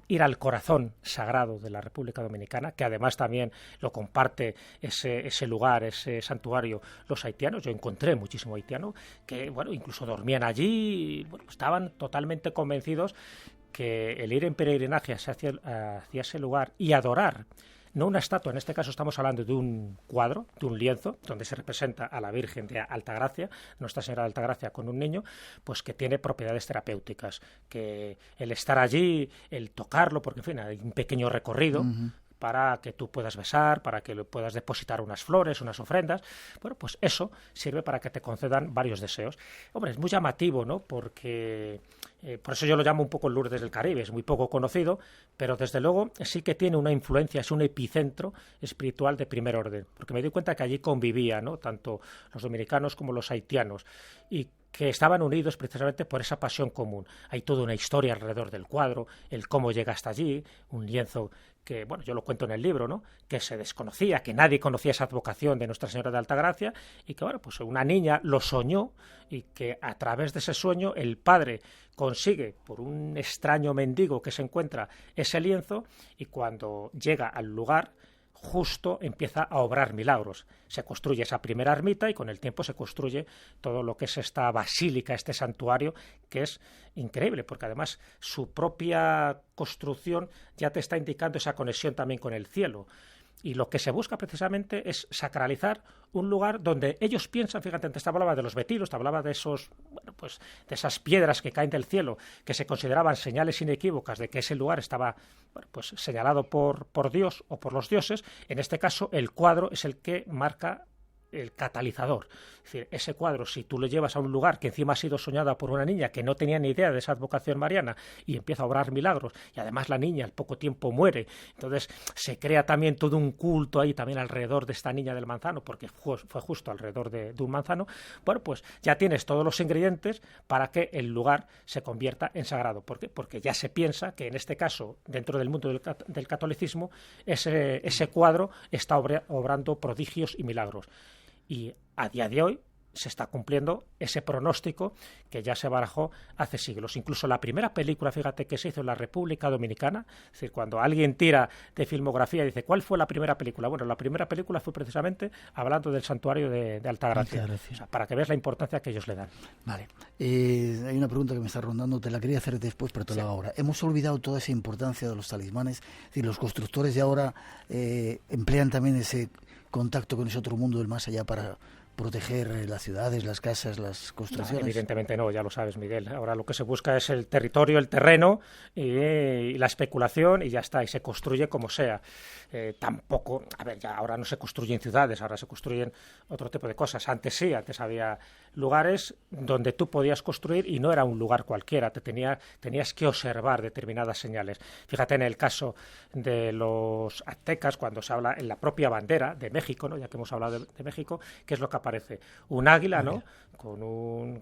ir al corazón sagrado de la República Dominicana, que además también lo comparte ese lugar, ese santuario, los haitianos. Yo encontré muchísimo haitiano que, bueno, incluso dormían allí, bueno, estaban totalmente convencidos que el ir en peregrinaje hacia ese lugar y adorar, no una estatua, en este caso estamos hablando de un cuadro, de un lienzo, donde se representa a la Virgen de Altagracia, Nuestra Señora de Altagracia con un niño, pues que tiene propiedades terapéuticas, que el estar allí, el tocarlo, porque en fin, hay un pequeño recorrido, para que tú puedas besar, para que puedas depositar unas flores, unas ofrendas. Bueno, pues eso sirve para que te concedan varios deseos. Hombre, es muy llamativo, ¿no? Porque por eso yo lo llamo un poco el Lourdes del Caribe, es muy poco conocido, pero desde luego sí que tiene una influencia, es un epicentro espiritual de primer orden, porque me di cuenta que allí convivían, ¿no?, tanto los dominicanos como los haitianos, y que estaban unidos precisamente por esa pasión común. Hay toda una historia alrededor del cuadro, el cómo llega hasta allí, un lienzo que, bueno, yo lo cuento en el libro, ¿no?, que se desconocía, que nadie conocía esa advocación de Nuestra Señora de Altagracia, y que, bueno, pues una niña lo soñó, y que a través de ese sueño el padre consigue, por un extraño mendigo que se encuentra, ese lienzo, y cuando llega al lugar, justo empieza a obrar milagros. Se construye esa primera ermita y con el tiempo se construye todo lo que es esta basílica, este santuario, que es increíble, porque además su propia construcción ya te está indicando esa conexión también con el cielo. Y lo que se busca precisamente es sacralizar un lugar donde ellos piensan, fíjate, antes te hablaba de los betilos, te hablaba de esos, bueno, pues de esas piedras que caen del cielo, que se consideraban señales inequívocas de que ese lugar estaba, bueno, pues señalado por Dios o por los dioses. En este caso, el cuadro es el que marca el catalizador. Es decir, ese cuadro, si tú lo llevas a un lugar que encima ha sido soñada por una niña que no tenía ni idea de esa advocación mariana y empieza a obrar milagros, y además la niña al poco tiempo muere, entonces se crea también todo un culto ahí también alrededor de esta niña del manzano, porque fue justo alrededor de un manzano. Bueno, pues ya tienes todos los ingredientes para que el lugar se convierta en sagrado. ¿Por qué? Porque ya se piensa que en este caso, dentro del mundo del catolicismo, ese cuadro está obrando prodigios y milagros. Y a día de hoy se está cumpliendo ese pronóstico que ya se barajó hace siglos. Incluso la primera película, fíjate, que se hizo en la República Dominicana, es decir, cuando alguien tira de filmografía y dice, ¿cuál fue la primera película? Bueno, la primera película fue precisamente hablando del santuario de Altagracia. O sea, para que veas la importancia que ellos le dan. Vale. Hay una pregunta que me está rondando, te la quería hacer después, pero te la hago ahora. Hemos olvidado toda esa importancia de los talismanes, es decir, los constructores de ahora emplean también ese contacto con ese otro mundo del más allá para proteger las ciudades, las casas, las construcciones? No, evidentemente no, ya lo sabes, Miguel. Ahora lo que se busca es el territorio, el terreno y la especulación y ya está, y se construye como sea. Tampoco, a ver, ya ahora no se construyen ciudades, ahora se construyen otro tipo de cosas. Antes sí, antes había lugares donde tú podías construir y no era un lugar cualquiera, tenías que observar determinadas señales. Fíjate en el caso de los aztecas, cuando se habla en la propia bandera de México, ¿no? Ya que hemos hablado de México, ¿qué es lo que aparece? Un águila, ¿no?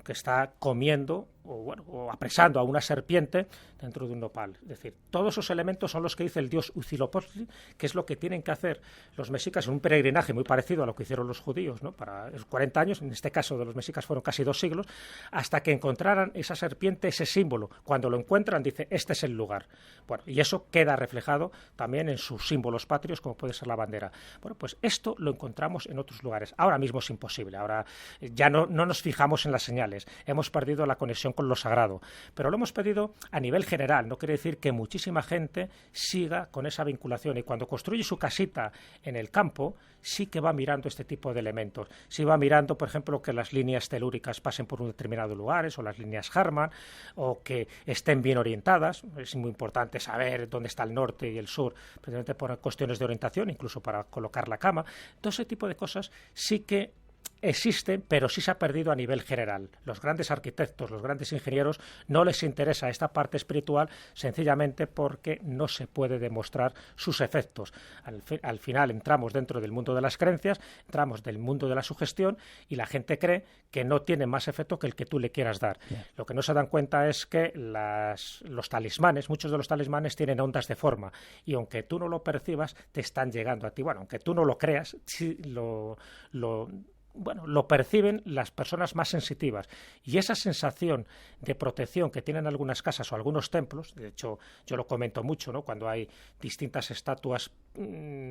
Que está comiendo o apresando a una serpiente dentro de un nopal. Es decir, todos esos elementos son los que dice el dios Huitzilopochtli, que es lo que tienen que hacer los mexicas en un peregrinaje muy parecido a lo que hicieron los judíos, ¿no? Para esos 40 años, en este caso de los mexicas fueron casi 2 siglos, hasta que encontraran esa serpiente, ese símbolo. Cuando lo encuentran, dice, este es el lugar. Bueno, y eso queda reflejado también en sus símbolos patrios, como puede ser la bandera. Bueno, pues esto lo encontramos en otros lugares. Ahora mismo es imposible. Ahora ya no nos fijamos en las señales. Hemos perdido la conexión con lo sagrado. Pero lo hemos perdido a nivel general. No quiere decir que muchísima gente siga con esa vinculación. Y cuando construye su casita en el campo, sí que va mirando este tipo de elementos. Sí va mirando, por ejemplo, que las líneas telúricas pasen por un determinado lugares, o las líneas Harman, o que estén bien orientadas. Es muy importante saber dónde está el norte y el sur, precisamente por cuestiones de orientación, incluso para colocar la cama. Todo ese tipo de cosas sí que existen, pero sí se ha perdido a nivel general. Los grandes arquitectos, los grandes ingenieros, no les interesa esta parte espiritual sencillamente porque no se puede demostrar sus efectos. Al final entramos dentro del mundo de las creencias, entramos del mundo de la sugestión y la gente cree que no tiene más efecto que el que tú le quieras dar. Yeah. Lo que no se dan cuenta es que los talismanes, muchos de los talismanes tienen ondas de forma y aunque tú no lo percibas, te están llegando a ti. Bueno, aunque tú no lo creas, sí lo perciben las personas más sensitivas y esa sensación de protección que tienen algunas casas o algunos templos, de hecho yo lo comento mucho, ¿no? Cuando hay distintas estatuas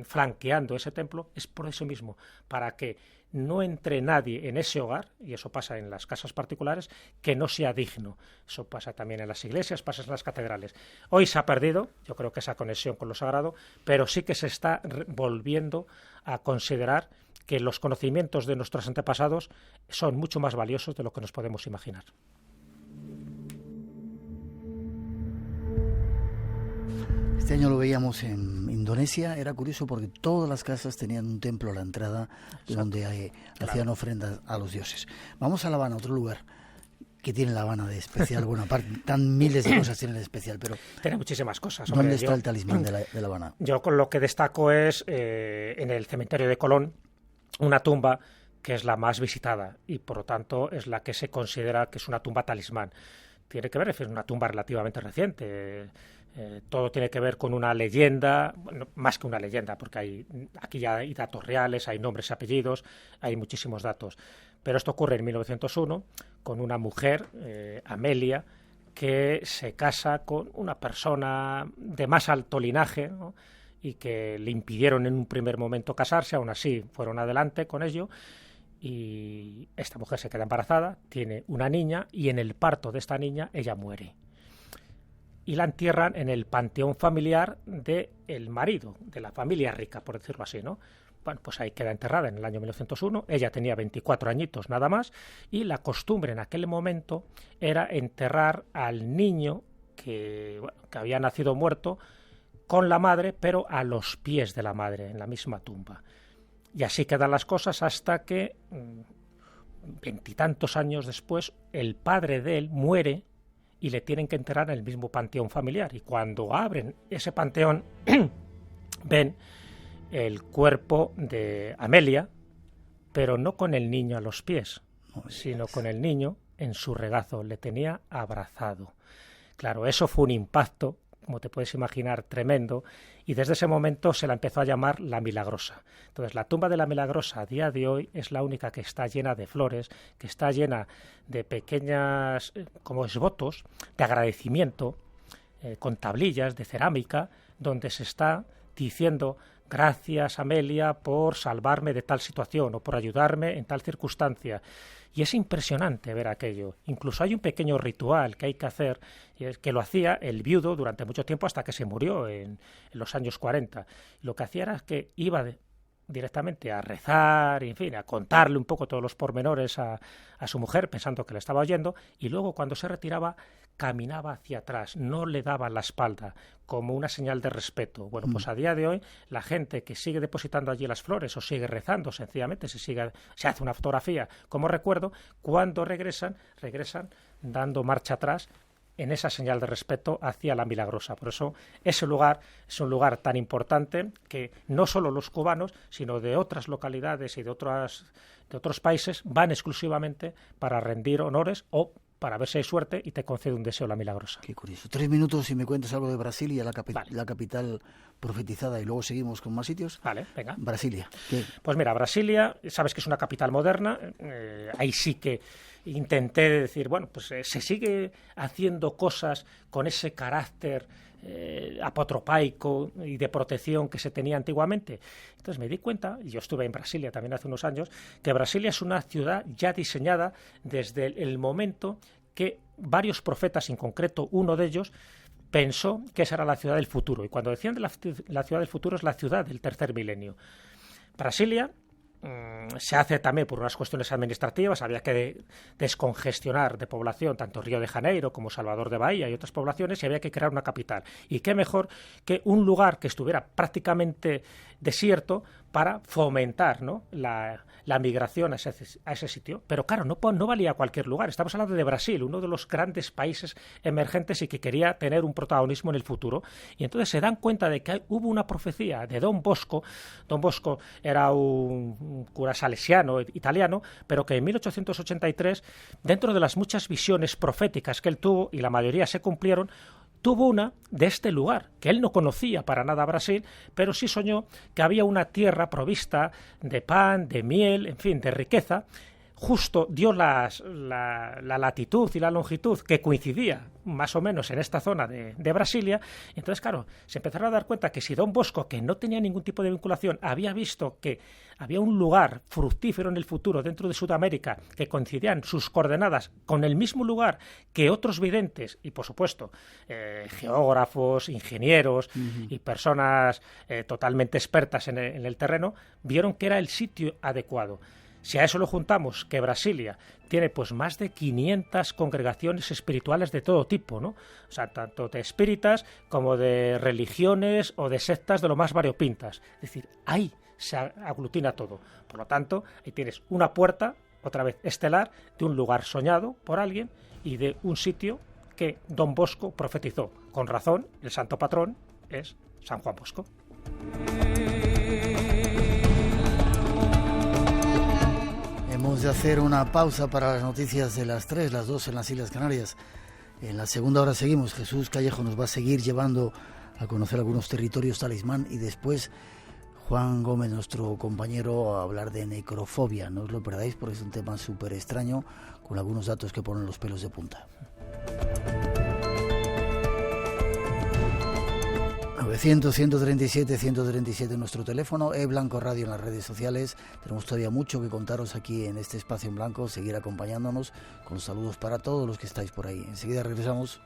flanqueando ese templo, es por eso mismo, para que no entre nadie en ese hogar, y eso pasa en las casas particulares, que no sea digno. Eso pasa también en las iglesias, pasa en las catedrales. Hoy se ha perdido, yo creo que esa conexión con lo sagrado, pero sí que se está volviendo a considerar que los conocimientos de nuestros antepasados son mucho más valiosos de lo que nos podemos imaginar. Este año lo veíamos en Indonesia, era curioso porque todas las casas tenían un templo a la entrada. Exacto. Donde hacían ofrendas a los dioses. Vamos a La Habana, otro lugar. ¿Qué tiene La Habana de especial? Bueno, aparte, tan miles de cosas tiene de especial, pero... Tiene muchísimas cosas. ¿Dónde está el talismán de La Habana? Yo con lo que destaco es en el cementerio de Colón, una tumba que es la más visitada y por lo tanto es la que se considera que es una tumba talismán. Tiene que ver, es una tumba relativamente reciente. Todo tiene que ver con una leyenda, bueno, más que una leyenda, porque aquí ya hay datos reales, hay nombres y apellidos, hay muchísimos datos. Pero esto ocurre en 1901 con una mujer, Amelia, que se casa con una persona de más alto linaje, ¿no? Y que le impidieron en un primer momento casarse, aún así fueron adelante con ello, y esta mujer se queda embarazada, tiene una niña, y en el parto de esta niña ella muere. Y la entierran en el panteón familiar del marido, de la familia rica, por decirlo así, ¿no? Bueno, pues ahí queda enterrada en el año 1901, ella tenía 24 añitos nada más, y la costumbre en aquel momento era enterrar al niño que había nacido muerto, con la madre, pero a los pies de la madre, en la misma tumba. Y así quedan las cosas hasta que, 20 y tantos años después, el padre de él muere y le tienen que enterrar en el mismo panteón familiar. Y cuando abren ese panteón, ven el cuerpo de Amelia, pero no con el niño a los pies, sino con el niño en su regazo, le tenía abrazado. Claro, eso fue un impacto, como te puedes imaginar, tremendo, y desde ese momento se la empezó a llamar la Milagrosa. Entonces, la tumba de la Milagrosa a día de hoy es la única que está llena de flores, que está llena de pequeñas, como esbotos, de agradecimiento, con tablillas de cerámica, donde se está diciendo: gracias, Amelia, por salvarme de tal situación o por ayudarme en tal circunstancia. Y es impresionante ver aquello. Incluso hay un pequeño ritual que hay que hacer, y es que lo hacía el viudo durante mucho tiempo hasta que se murió en los años 40. Lo que hacía era que iba directamente a rezar, y, en fin, a contarle un poco todos los pormenores a su mujer, pensando que le estaba oyendo, y luego cuando se retiraba caminaba hacia atrás, no le daba la espalda, como una señal de respeto. Bueno, pues a día de hoy la gente que sigue depositando allí las flores o sigue rezando, sencillamente se hace una fotografía como recuerdo, cuando regresan dando marcha atrás en esa señal de respeto hacia la Milagrosa. Por eso ese lugar es un lugar tan importante que no solo los cubanos, sino de otras localidades y de otros países van exclusivamente para rendir honores o para ver si hay suerte y te concede un deseo la Milagrosa. Qué curioso. 3 minutos y me cuentas algo de Brasilia, Vale. la capital profetizada, y luego seguimos con más sitios. Vale, venga. Brasilia. ¿Qué? Pues mira, Brasilia, sabes que es una capital moderna, ahí sí que intenté decir, bueno, pues se sigue haciendo cosas con ese carácter apotropaico y de protección que se tenía antiguamente. Entonces me di cuenta, y yo estuve en Brasilia también hace unos años, que Brasilia es una ciudad ya diseñada desde el momento que varios profetas, en concreto uno de ellos, pensó que esa era la ciudad del futuro. Y cuando decían de la ciudad del futuro, es la ciudad del tercer milenio. Brasilia se hace también por unas cuestiones administrativas, había que descongestionar de población tanto Río de Janeiro como Salvador de Bahía y otras poblaciones, y había que crear una capital. Y qué mejor que un lugar que estuviera prácticamente desierto para fomentar, ¿no?, la migración a ese sitio. Pero claro, no valía cualquier lugar. Estamos hablando de Brasil, uno de los grandes países emergentes y que quería tener un protagonismo en el futuro. Y entonces se dan cuenta de que hubo una profecía de Don Bosco. Don Bosco era un cura salesiano italiano, pero que en 1883, dentro de las muchas visiones proféticas que él tuvo, y la mayoría se cumplieron, tuvo una de este lugar, que él no conocía para nada Brasil, pero sí soñó que había una tierra provista de pan, de miel, en fin, de riqueza. Justo dio la latitud y la longitud que coincidía más o menos en esta zona de Brasilia. Entonces, claro, se empezaron a dar cuenta que si Don Bosco, que no tenía ningún tipo de vinculación, había visto que había un lugar fructífero en el futuro dentro de Sudamérica que coincidían sus coordenadas con el mismo lugar que otros videntes y, por supuesto, geógrafos, ingenieros y personas totalmente expertas en el terreno, vieron que era el sitio adecuado. Si a eso lo juntamos que Brasilia tiene pues más de 500 congregaciones espirituales de todo tipo, ¿no? O sea, tanto de espíritas como de religiones o de sectas de lo más variopintas. Es decir, ahí se aglutina todo. Por lo tanto, ahí tienes una puerta, otra vez estelar, de un lugar soñado por alguien y de un sitio que Don Bosco profetizó. Con razón, el santo patrón es San Juan Bosco. Hemos de hacer una pausa para las noticias de las 3, las 2 en las Islas Canarias. En la segunda hora seguimos. Jesús Callejo nos va a seguir llevando a conocer algunos territorios talismán, y después Juan Gómez, nuestro compañero, a hablar de necrofobia. No os lo perdáis porque es un tema súper extraño, con algunos datos que ponen los pelos de punta. 900-137-137 nuestro teléfono, Blanco Radio en las redes sociales. Tenemos todavía mucho que contaros aquí en este espacio en blanco, seguir acompañándonos, con saludos para todos los que estáis por ahí. Enseguida regresamos.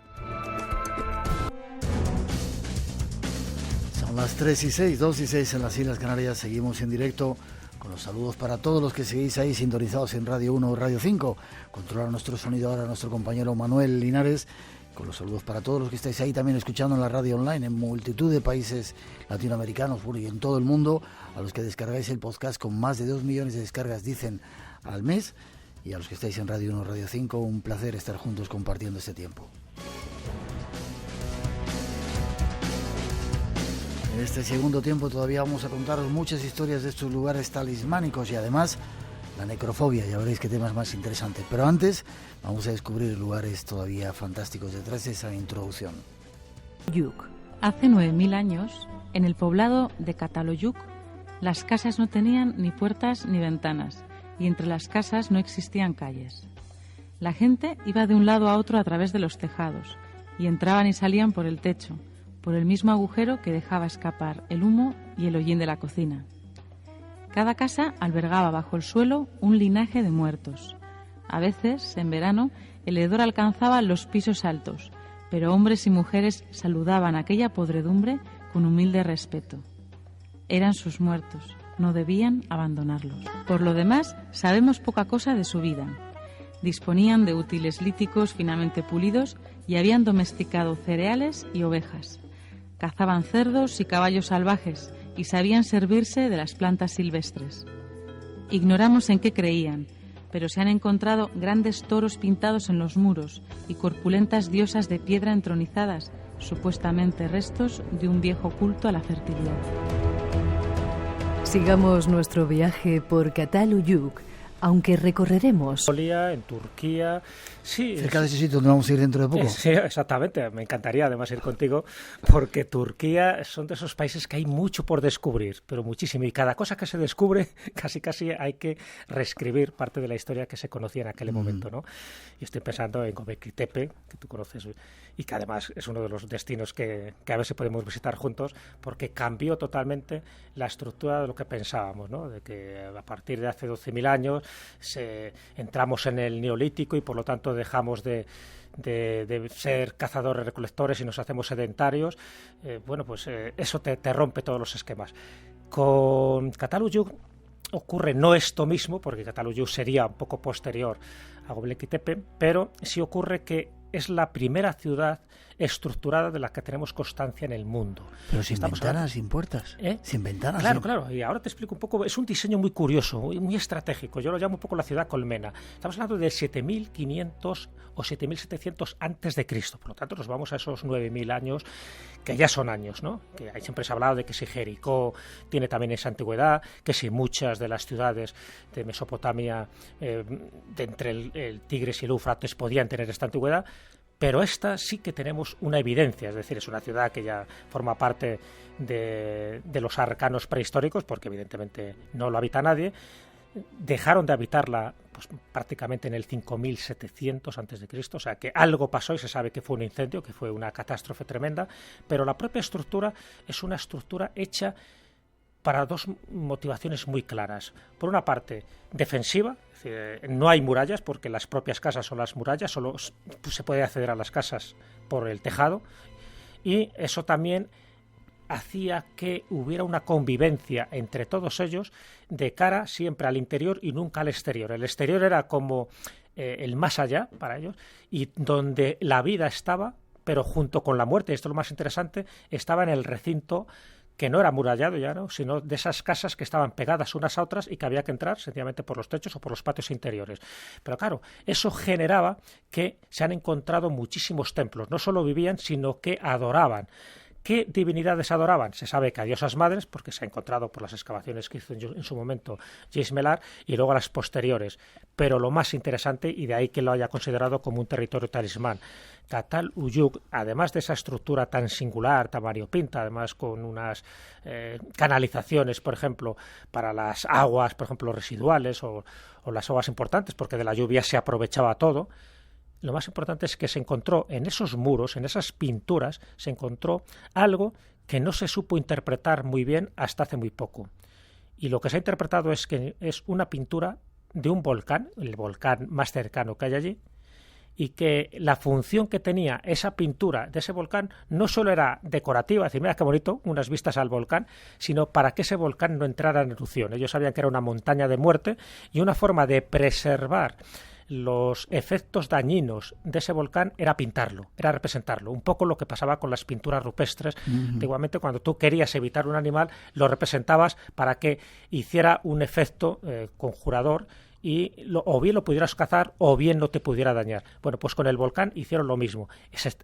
Son las 3 y 6, 2 y 6 en las Islas Canarias. Seguimos en directo con los saludos para todos los que seguís ahí sintonizados en Radio 1 o Radio 5. Controla nuestro sonido ahora nuestro compañero Manuel Linares. Con los saludos para todos los que estáis ahí también escuchando en la radio online en multitud de países latinoamericanos, y en todo el mundo, a los que descargáis el podcast con más de 2 millones de descargas, dicen, al mes, y a los que estáis en Radio 1 Radio 5, un placer estar juntos compartiendo este tiempo. En este segundo tiempo todavía vamos a contaros muchas historias de estos lugares talismánicos y además la necrofobia, ya veréis qué temas más interesantes. Pero antes vamos a descubrir lugares todavía fantásticos detrás de esa introducción. Yuc. Hace 9.000 años, en el poblado de Cataloyuc, las casas no tenían ni puertas ni ventanas, y entre las casas no existían calles. La gente iba de un lado a otro a través de los tejados, y entraban y salían por el techo, por el mismo agujero que dejaba escapar el humo y el hollín de la cocina. Cada casa albergaba bajo el suelo un linaje de muertos. A veces, en verano, el hedor alcanzaba los pisos altos, pero hombres y mujeres saludaban aquella podredumbre con humilde respeto. Eran sus muertos, no debían abandonarlos. Por lo demás, sabemos poca cosa de su vida. Disponían de útiles líticos finamente pulidos y habían domesticado cereales y ovejas. Cazaban cerdos y caballos salvajes y sabían servirse de las plantas silvestres. Ignoramos en qué creían, pero se han encontrado grandes toros pintados en los muros y corpulentas diosas de piedra entronizadas, supuestamente restos de un viejo culto a la fertilidad. Sigamos nuestro viaje por Cataluyuk, aunque recorreremos En Turquía, sí. Cerca de ese sitio donde vamos a ir dentro de poco. Sí, exactamente. Me encantaría además ir contigo, porque Turquía son de esos países que hay mucho por descubrir, pero muchísimo. Y cada cosa que se descubre, casi hay que reescribir parte de la historia que se conocía en aquel momento, ¿no? Y estoy pensando en Göbekli Tepe, que tú conoces, y que además es uno de los destinos que a ver si podemos visitar juntos, porque cambió totalmente la estructura de lo que pensábamos, ¿no? De que a partir de hace 12.000 años entramos en el Neolítico y por lo tanto dejamos de ser cazadores-recolectores y nos hacemos sedentarios. Eso te rompe todos los esquemas. Con Cataluyuk ocurre no esto mismo, porque Cataluyuk sería un poco posterior a Göbekli Tepe, pero sí ocurre que es la primera ciudad estructurada de la que tenemos constancia en el mundo. Pero sin ventanas, sin puertas. Sin ventanas. Claro. Y ahora te explico un poco. Es un diseño muy curioso, muy estratégico. Yo lo llamo un poco la ciudad colmena. Estamos hablando de 7.500 o 7.700 antes de Cristo. Por lo tanto, nos vamos a esos 9.000 años, que ya son años, ¿no? Que ahí siempre se ha hablado de que si Jericó tiene también esa antigüedad, que si muchas de las ciudades de Mesopotamia, de entre el Tigris y el Éufrates, podían tener esta antigüedad. Pero esta sí que tenemos una evidencia, es decir, es una ciudad que ya forma parte de los arcanos prehistóricos, porque evidentemente no lo habita nadie. Dejaron de habitarla pues, prácticamente en el 5700 a.C., o sea que algo pasó y se sabe que fue un incendio, que fue una catástrofe tremenda, pero la propia estructura es una estructura hecha para dos motivaciones muy claras. Por una parte, defensiva, es decir, no hay murallas porque las propias casas son las murallas, solo se puede acceder a las casas por el tejado, y eso también hacía que hubiera una convivencia entre todos ellos de cara siempre al interior y nunca al exterior. El exterior era como el más allá para ellos, y donde la vida estaba, pero junto con la muerte, esto es lo más interesante, estaba en el recinto que no era amurallado ya, ¿no? Sino de esas casas que estaban pegadas unas a otras y que había que entrar sencillamente por los techos o por los patios interiores. Pero claro, eso generaba que se han encontrado muchísimos templos. No solo vivían, sino que adoraban. ¿Qué divinidades adoraban? Se sabe que a diosas madres, porque se ha encontrado por las excavaciones que hizo en su momento James Mellar, y luego a las posteriores. Pero lo más interesante, y de ahí que lo haya considerado como un territorio talismán, Cataluyuk, además de esa estructura tan singular, tan variopinta, además con unas canalizaciones, por ejemplo, para las aguas, por ejemplo, residuales o las aguas importantes, porque de la lluvia se aprovechaba todo. Lo más importante es que se encontró en esos muros, en esas pinturas, se encontró algo que no se supo interpretar muy bien hasta hace muy poco. Y lo que se ha interpretado es que es una pintura de un volcán, el volcán más cercano que hay allí, y que la función que tenía esa pintura de ese volcán no solo era decorativa, decir, mira qué bonito, unas vistas al volcán, sino para que ese volcán no entrara en erupción. Ellos sabían que era una montaña de muerte y una forma de preservar los efectos dañinos de ese volcán era pintarlo, era representarlo. Un poco lo que pasaba con las pinturas rupestres. Antiguamente, cuando tú querías evitar un animal, lo representabas para que hiciera un efecto conjurador y o bien lo pudieras cazar o bien no te pudiera dañar. Bueno, pues con el volcán hicieron lo mismo.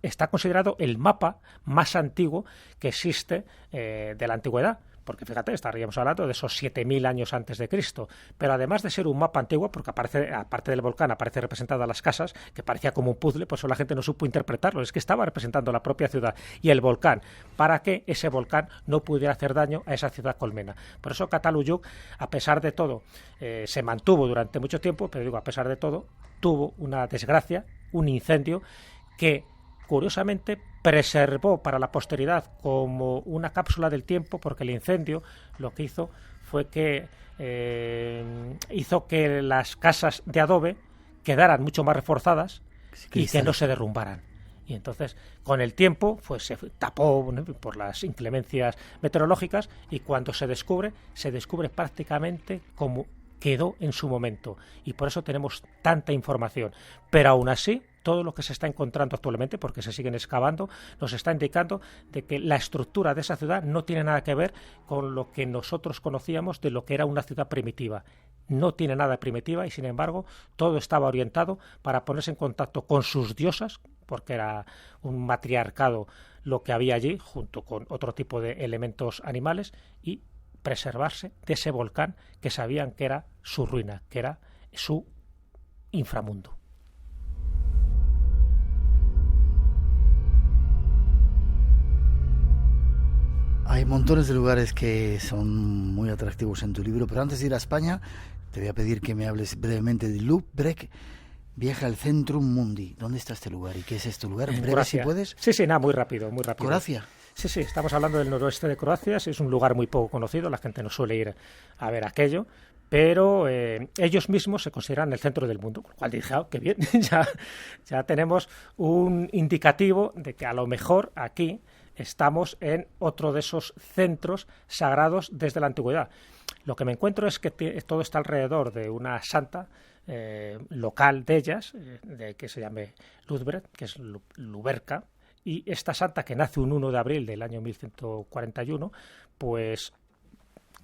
Está considerado el mapa más antiguo que existe de la antigüedad. Porque fíjate, estaríamos hablando de esos 7.000 años antes de Cristo, pero además de ser un mapa antiguo, porque aparte del volcán aparece representada las casas, que parecía como un puzzle, pues la gente no supo interpretarlo, es que estaba representando la propia ciudad y el volcán, para que ese volcán no pudiera hacer daño a esa ciudad colmena. Por eso Cataluyuk, a pesar de todo, se mantuvo durante mucho tiempo, pero digo, a pesar de todo, tuvo una desgracia, un incendio que curiosamente preservó para la posteridad como una cápsula del tiempo, porque el incendio lo que hizo fue que hizo que las casas de adobe quedaran mucho más reforzadas y que no se derrumbaran. Y entonces, con el tiempo, pues se tapó, ¿no?, por las inclemencias meteorológicas, y cuando se descubre prácticamente como quedó en su momento. Y por eso tenemos tanta información. Pero aún así, todo lo que se está encontrando actualmente, porque se siguen excavando, nos está indicando de que la estructura de esa ciudad no tiene nada que ver con lo que nosotros conocíamos de lo que era una ciudad primitiva. No tiene nada primitiva y, sin embargo, todo estaba orientado para ponerse en contacto con sus diosas, porque era un matriarcado lo que había allí, junto con otro tipo de elementos animales, y preservarse de ese volcán que sabían que era su ruina, que era su inframundo. Hay montones de lugares que son muy atractivos en tu libro, pero antes de ir a España, te voy a pedir que me hables brevemente de Lübeck, Viaja al Centrum Mundi. ¿Dónde está este lugar y qué es este lugar? En breve, Croacia. si puedes. Sí, nada, muy rápido. Croacia. Sí, estamos hablando del noroeste de Croacia, es un lugar muy poco conocido, la gente no suele ir a ver aquello, pero ellos mismos se consideran el centro del mundo, con lo cual dije, qué bien, ya tenemos un indicativo de que a lo mejor aquí estamos en otro de esos centros sagrados desde la antigüedad. Lo que me encuentro es que todo está alrededor de una santa local de ellas, que se llame Ludbreg, que es Luberca, y esta santa, que nace un 1 de abril del año 1141, pues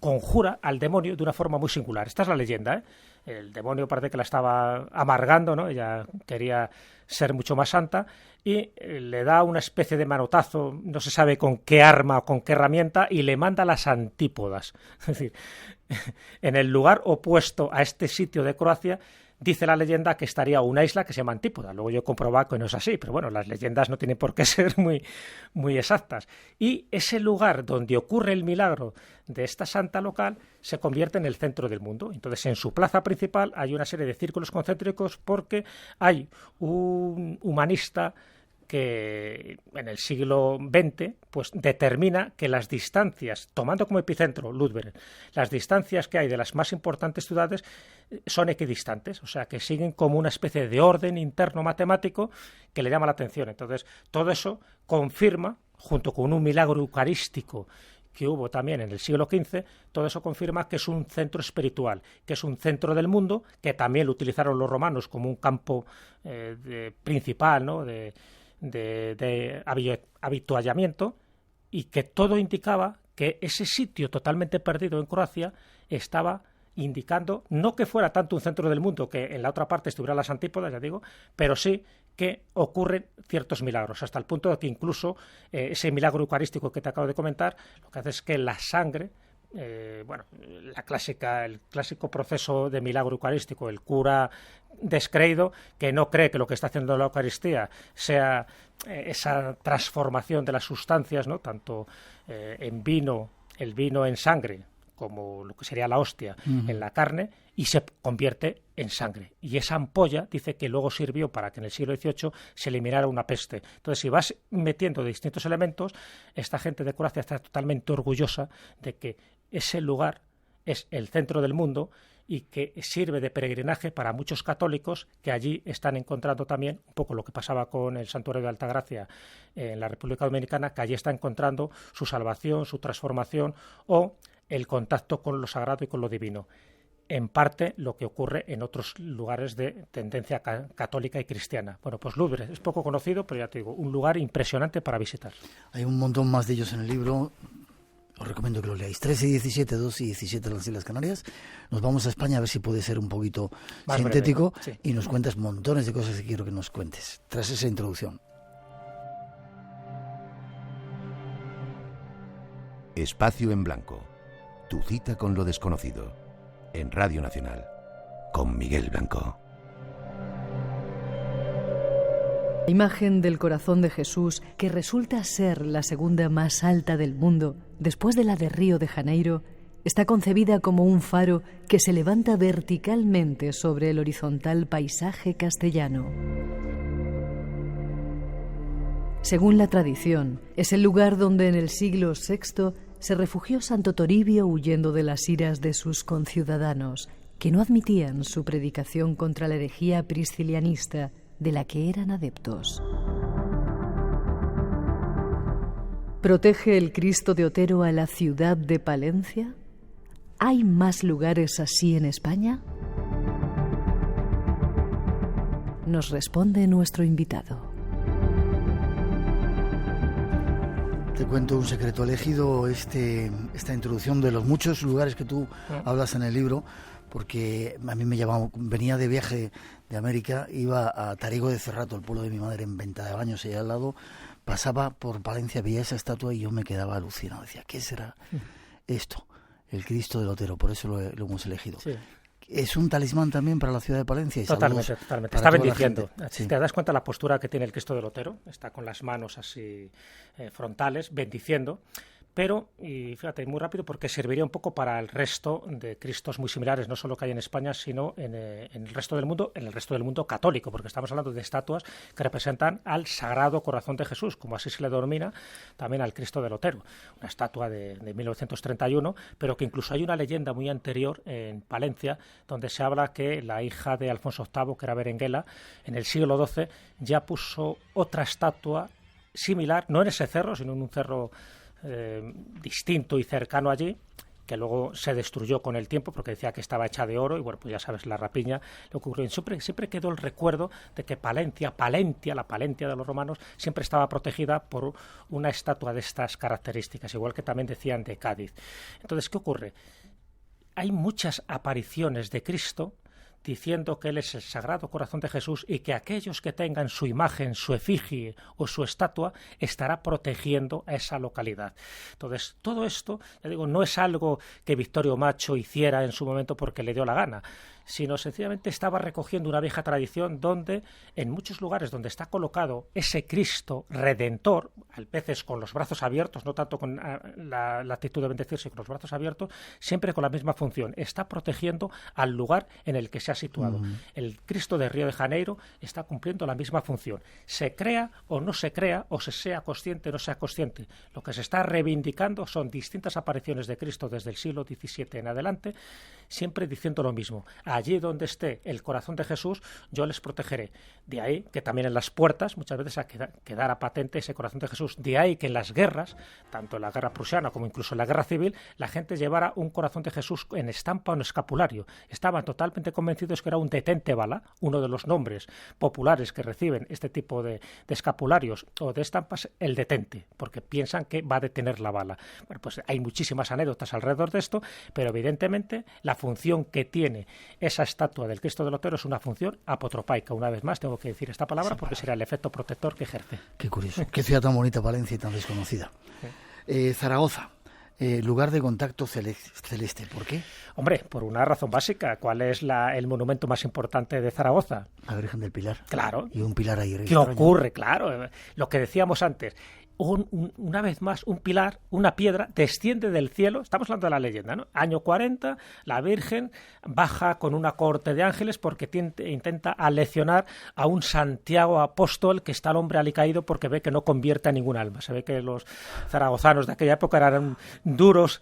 conjura al demonio de una forma muy singular. Esta es la leyenda, ¿eh? El demonio parece que la estaba amargando, ¿no? Ella quería ser mucho más santa y le da una especie de manotazo, no se sabe con qué arma o con qué herramienta, y le manda las antípodas. Es decir, en el lugar opuesto a este sitio de Croacia, dice la leyenda que estaría una isla que se llama Antípoda. Luego yo he comprobado que no es así, pero bueno, las leyendas no tienen por qué ser muy exactas. Y ese lugar donde ocurre el milagro de esta santa local se convierte en el centro del mundo. Entonces, en su plaza principal hay una serie de círculos concéntricos porque hay un humanista que en el siglo XX pues determina que las distancias, tomando como epicentro Lübeck, las distancias que hay de las más importantes ciudades son equidistantes, o sea que siguen como una especie de orden interno matemático que le llama la atención. Entonces, todo eso confirma, junto con un milagro eucarístico que hubo también en el siglo XV, todo eso confirma que es un centro espiritual, que es un centro del mundo, que también lo utilizaron los romanos como un campo principal, ¿no?, de habituallamiento, y que todo indicaba que ese sitio totalmente perdido en Croacia estaba indicando no que fuera tanto un centro del mundo, que en la otra parte estuvieran las antípodas, ya digo, pero sí que ocurren ciertos milagros, hasta el punto de que incluso ese milagro eucarístico que te acabo de comentar, lo que hace es que la sangre, el clásico proceso de milagro eucarístico, el cura descreído que no cree que lo que está haciendo la Eucaristía sea esa transformación de las sustancias, ¿no?, tanto en vino, el vino en sangre, como lo que sería la hostia en la carne, y se convierte en sangre. Y esa ampolla dice que luego sirvió para que en el siglo XVIII se eliminara una peste. Entonces, si vas metiendo distintos elementos, esta gente de Croacia está totalmente orgullosa de que ese lugar es el centro del mundo y que sirve de peregrinaje para muchos católicos que allí están encontrando también, un poco lo que pasaba con el Santuario de Altagracia en la República Dominicana, que allí está encontrando su salvación, su transformación o el contacto con lo sagrado y con lo divino. En parte lo que ocurre en otros lugares de tendencia católica y cristiana. Bueno, pues Lübeck es poco conocido, pero ya te digo, un lugar impresionante para visitar. Hay un montón más de ellos en el libro. Os recomiendo que lo leáis. 13 y 17, 2 y 17 de las Islas Canarias. Nos vamos a España a ver si puede ser un poquito más sintético breve, ¿no? Sí. Y nos cuentas montones de cosas que quiero que nos cuentes tras esa introducción. Espacio en Blanco. Tu cita con lo desconocido. En Radio Nacional. Con Miguel Blanco. La imagen del corazón de Jesús, que resulta ser la segunda más alta del mundo, después de la de Río de Janeiro, está concebida como un faro que se levanta verticalmente sobre el horizontal paisaje castellano. Según la tradición, es el lugar donde en el siglo VI se refugió Santo Toribio huyendo de las iras de sus conciudadanos, que no admitían su predicación contra la herejía priscilianista de la que eran adeptos. ¿Protege el Cristo de Otero a la ciudad de Palencia? ¿Hay más lugares así en España? Nos responde nuestro invitado. Te cuento un secreto. He elegido esta introducción de los muchos lugares que tú hablas en el libro, porque a mí me llamaba, venía de viaje de América, iba a Tarigo de Cerrato, el pueblo de mi madre, en Venta de Baños, allá al lado, pasaba por Palencia, veía esa estatua y yo me quedaba alucinado. Decía, ¿qué será esto? El Cristo del Otero, por eso lo hemos elegido. Sí. Es un talismán también para la ciudad de Palencia. Y totalmente. Está bendiciendo. Si te das cuenta la postura que tiene el Cristo del Otero, está con las manos así frontales, bendiciendo. Pero, y fíjate, muy rápido, porque serviría un poco para el resto de Cristos muy similares, no solo que hay en España, sino en el resto del mundo, católico, porque estamos hablando de estatuas que representan al Sagrado Corazón de Jesús, como así se le denomina también al Cristo del Otero, una estatua de 1931, pero que incluso hay una leyenda muy anterior en Palencia, donde se habla que la hija de Alfonso VIII, que era Berenguela, en el siglo XII ya puso otra estatua similar, no en ese cerro, sino en un cerro distinto y cercano allí, que luego se destruyó con el tiempo porque decía que estaba hecha de oro y bueno, pues ya sabes la rapiña lo ocurrió. Siempre quedó el recuerdo de que Palencia, la Palencia de los romanos, siempre estaba protegida por una estatua de estas características, igual que también decían de Cádiz. Entonces, ¿qué ocurre? Hay muchas apariciones de Cristo diciendo que Él es el Sagrado Corazón de Jesús y que aquellos que tengan su imagen, su efigie o su estatua estará protegiendo a esa localidad. Entonces, todo esto, ya digo, no es algo que Vittorio Macho hiciera en su momento porque le dio la gana, sino sencillamente estaba recogiendo una vieja tradición donde en muchos lugares donde está colocado ese Cristo Redentor, a veces con los brazos abiertos, no tanto con la actitud de bendecirse, con los brazos abiertos, siempre con la misma función, está protegiendo al lugar en el que se ha situado. El Cristo de Río de Janeiro está cumpliendo la misma función. Se crea o no se crea, o se sea consciente o no sea consciente. Lo que se está reivindicando son distintas apariciones de Cristo desde el siglo XVII en adelante, siempre diciendo lo mismo. Allí donde esté el corazón de Jesús, yo les protegeré. De ahí que también en las puertas muchas veces quedara patente ese corazón de Jesús. De ahí que en las guerras, tanto en la guerra prusiana como incluso en la guerra civil, la gente llevara un corazón de Jesús en estampa o en escapulario. Estaban totalmente convencidos que era un detente bala, uno de los nombres populares que reciben este tipo de escapularios o de estampas, el detente, porque piensan que va a detener la bala. Bueno, pues hay muchísimas anécdotas alrededor de esto, pero evidentemente la función que tiene esa estatua del Cristo del Otero es una función apotropaica. Una vez más tengo que decir esta palabra porque será el efecto protector que ejerce. Qué curioso. Qué ciudad tan bonita Palencia y tan desconocida. Zaragoza. Lugar de contacto celeste. ¿Por qué? Hombre, por una razón básica. ¿Cuál es el monumento más importante de Zaragoza? La Virgen del Pilar. Claro. Y un pilar ahí. ¿Qué ocurre? Claro. Lo que decíamos antes. Una vez más, un pilar, una piedra, desciende del cielo, estamos hablando de la leyenda, ¿no? Año 40, la Virgen baja con una corte de ángeles porque intenta aleccionar a un Santiago apóstol que está el hombre alicaído porque ve que no convierte a ningún alma. Se ve que los zaragozanos de aquella época eran duros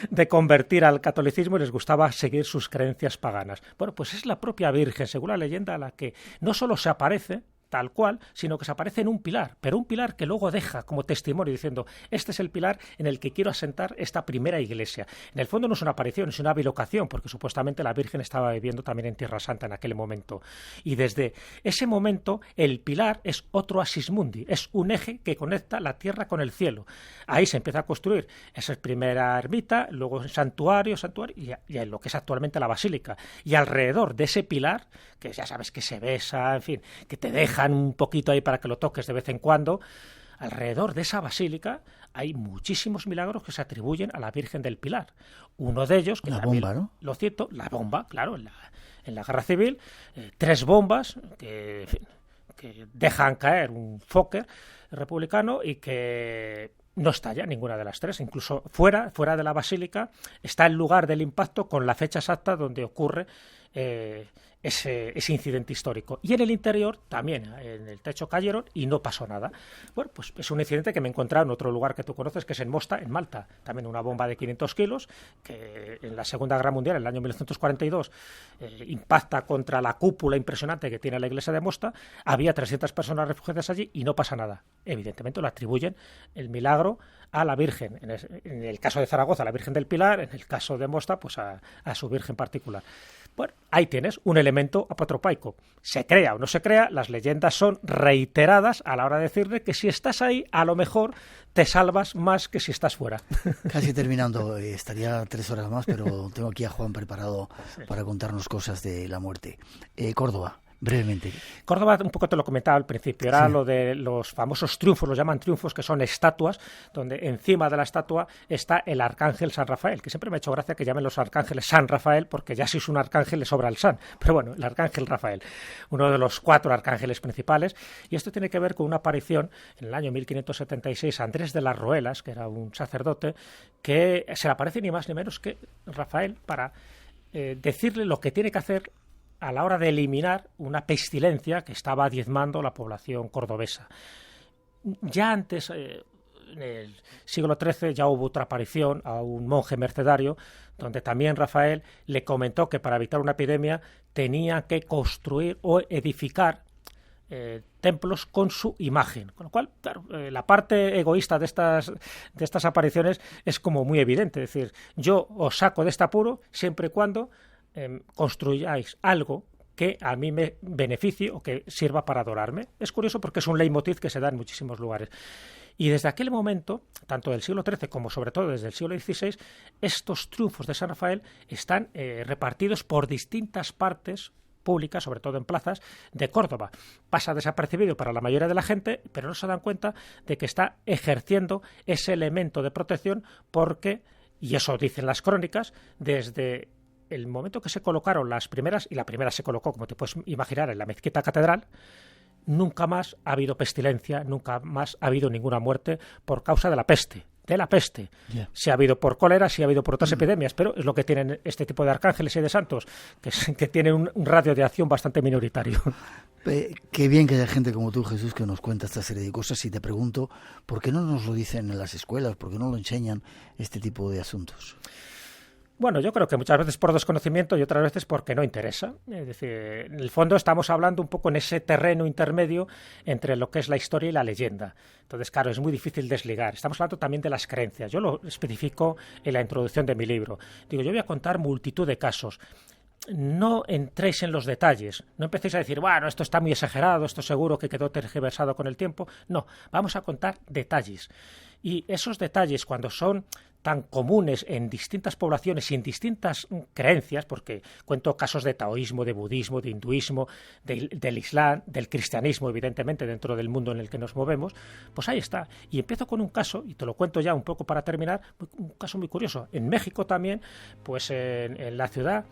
de convertir al catolicismo y les gustaba seguir sus creencias paganas. Bueno, pues es la propia Virgen, según la leyenda, la que no solo se aparece tal cual, sino que se aparece en un pilar, pero un pilar que luego deja como testimonio diciendo, este es el pilar en el que quiero asentar esta primera iglesia. En el fondo no es una aparición, es una bilocación, porque supuestamente la Virgen estaba viviendo también en Tierra Santa en aquel momento. Y desde ese momento el pilar es otro Axis Mundi, es un eje que conecta la tierra con el cielo. Ahí se empieza a construir esa primera ermita, luego santuario, y en lo que es actualmente la basílica. Y alrededor de ese pilar, que ya sabes que se besa, en fin, que te deja un poquito ahí para que lo toques de vez en cuando, alrededor de esa basílica hay muchísimos milagros que se atribuyen a la Virgen del Pilar. Uno de ellos, que la bomba, ¿no? Lo cierto, la bomba, claro, en la guerra civil, 3 bombas que dejan caer un Fokker republicano y que no estalla ninguna de las 3, incluso fuera de la basílica está el lugar del impacto con la fecha exacta donde ocurre ese incidente histórico. Y en el interior también, en el techo cayeron y no pasó nada. Bueno, pues es un incidente que me he encontrado en otro lugar que tú conoces, que es en Mosta, en Malta. También una bomba de 500 kilos que en la Segunda Guerra Mundial, en el año 1942, impacta contra la cúpula impresionante que tiene la iglesia de Mosta. Había 300 personas refugiadas allí y no pasa nada. Evidentemente lo atribuyen el milagro a la Virgen. En el caso de Zaragoza, a la Virgen del Pilar; en el caso de Mosta, pues a su Virgen particular. Bueno, ahí tienes un elemento apotropaico. Se crea o no se crea, las leyendas son reiteradas a la hora de decirle que si estás ahí, a lo mejor te salvas más que si estás fuera. Casi terminando, estaría 3 horas más, pero tengo aquí a Juan preparado para contarnos cosas de la muerte. Córdoba. Brevemente. Córdoba, un poco te lo comentaba al principio, era lo de los famosos triunfos, los llaman triunfos, que son estatuas, donde encima de la estatua está el arcángel San Rafael, que siempre me ha hecho gracia que llamen los arcángeles San Rafael, porque ya si es un arcángel le sobra el San, pero bueno, el arcángel Rafael, uno de los 4 arcángeles principales, y esto tiene que ver con una aparición en el año 1576 a Andrés de las Roelas, que era un sacerdote, que se le aparece ni más ni menos que Rafael para decirle lo que tiene que hacer a la hora de eliminar una pestilencia que estaba diezmando la población cordobesa. Ya antes, en el siglo XIII, ya hubo otra aparición a un monje mercedario, donde también Rafael le comentó que para evitar una epidemia tenía que construir o edificar templos con su imagen. Con lo cual, claro, la parte egoísta de estas apariciones es como muy evidente. Es decir, yo os saco de este apuro siempre y cuando construyáis algo que a mí me beneficie o que sirva para adorarme. Es curioso porque es un leitmotiv que se da en muchísimos lugares. Y desde aquel momento, tanto del siglo XIII como sobre todo desde el siglo XVI, estos triunfos de San Rafael están repartidos por distintas partes públicas, sobre todo en plazas de Córdoba. Pasa desapercibido para la mayoría de la gente, pero no se dan cuenta de que está ejerciendo ese elemento de protección porque, y eso dicen las crónicas, desde el momento que se colocaron las primeras, y la primera se colocó, como te puedes imaginar, en la mezquita catedral, nunca más ha habido pestilencia, nunca más ha habido ninguna muerte por causa de la peste. Yeah. Si ha habido por cólera, si ha habido por otras epidemias, pero es lo que tienen este tipo de arcángeles y de santos, que tienen un radio de acción bastante minoritario. Qué bien que haya gente como tú, Jesús, que nos cuenta esta serie de cosas, y te pregunto, ¿por qué no nos lo dicen en las escuelas? ¿Por qué no lo enseñan este tipo de asuntos? Bueno, yo creo que muchas veces por desconocimiento y otras veces porque no interesa. Es decir, en el fondo estamos hablando un poco en ese terreno intermedio entre lo que es la historia y la leyenda. Entonces, claro, es muy difícil desligar. Estamos hablando también de las creencias. Yo lo especifico en la introducción de mi libro. Digo, yo voy a contar multitud de casos. No entréis en los detalles, no empecéis a decir, bueno, esto está muy exagerado, esto seguro que quedó tergiversado con el tiempo. No, vamos a contar detalles. Y esos detalles, cuando son tan comunes en distintas poblaciones y en distintas creencias, porque cuento casos de taoísmo, de budismo, de hinduismo, del islam, del cristianismo, evidentemente, dentro del mundo en el que nos movemos, pues ahí está. Y empiezo con un caso, y te lo cuento ya un poco para terminar, un caso muy curioso. En México también, pues en la ciudad,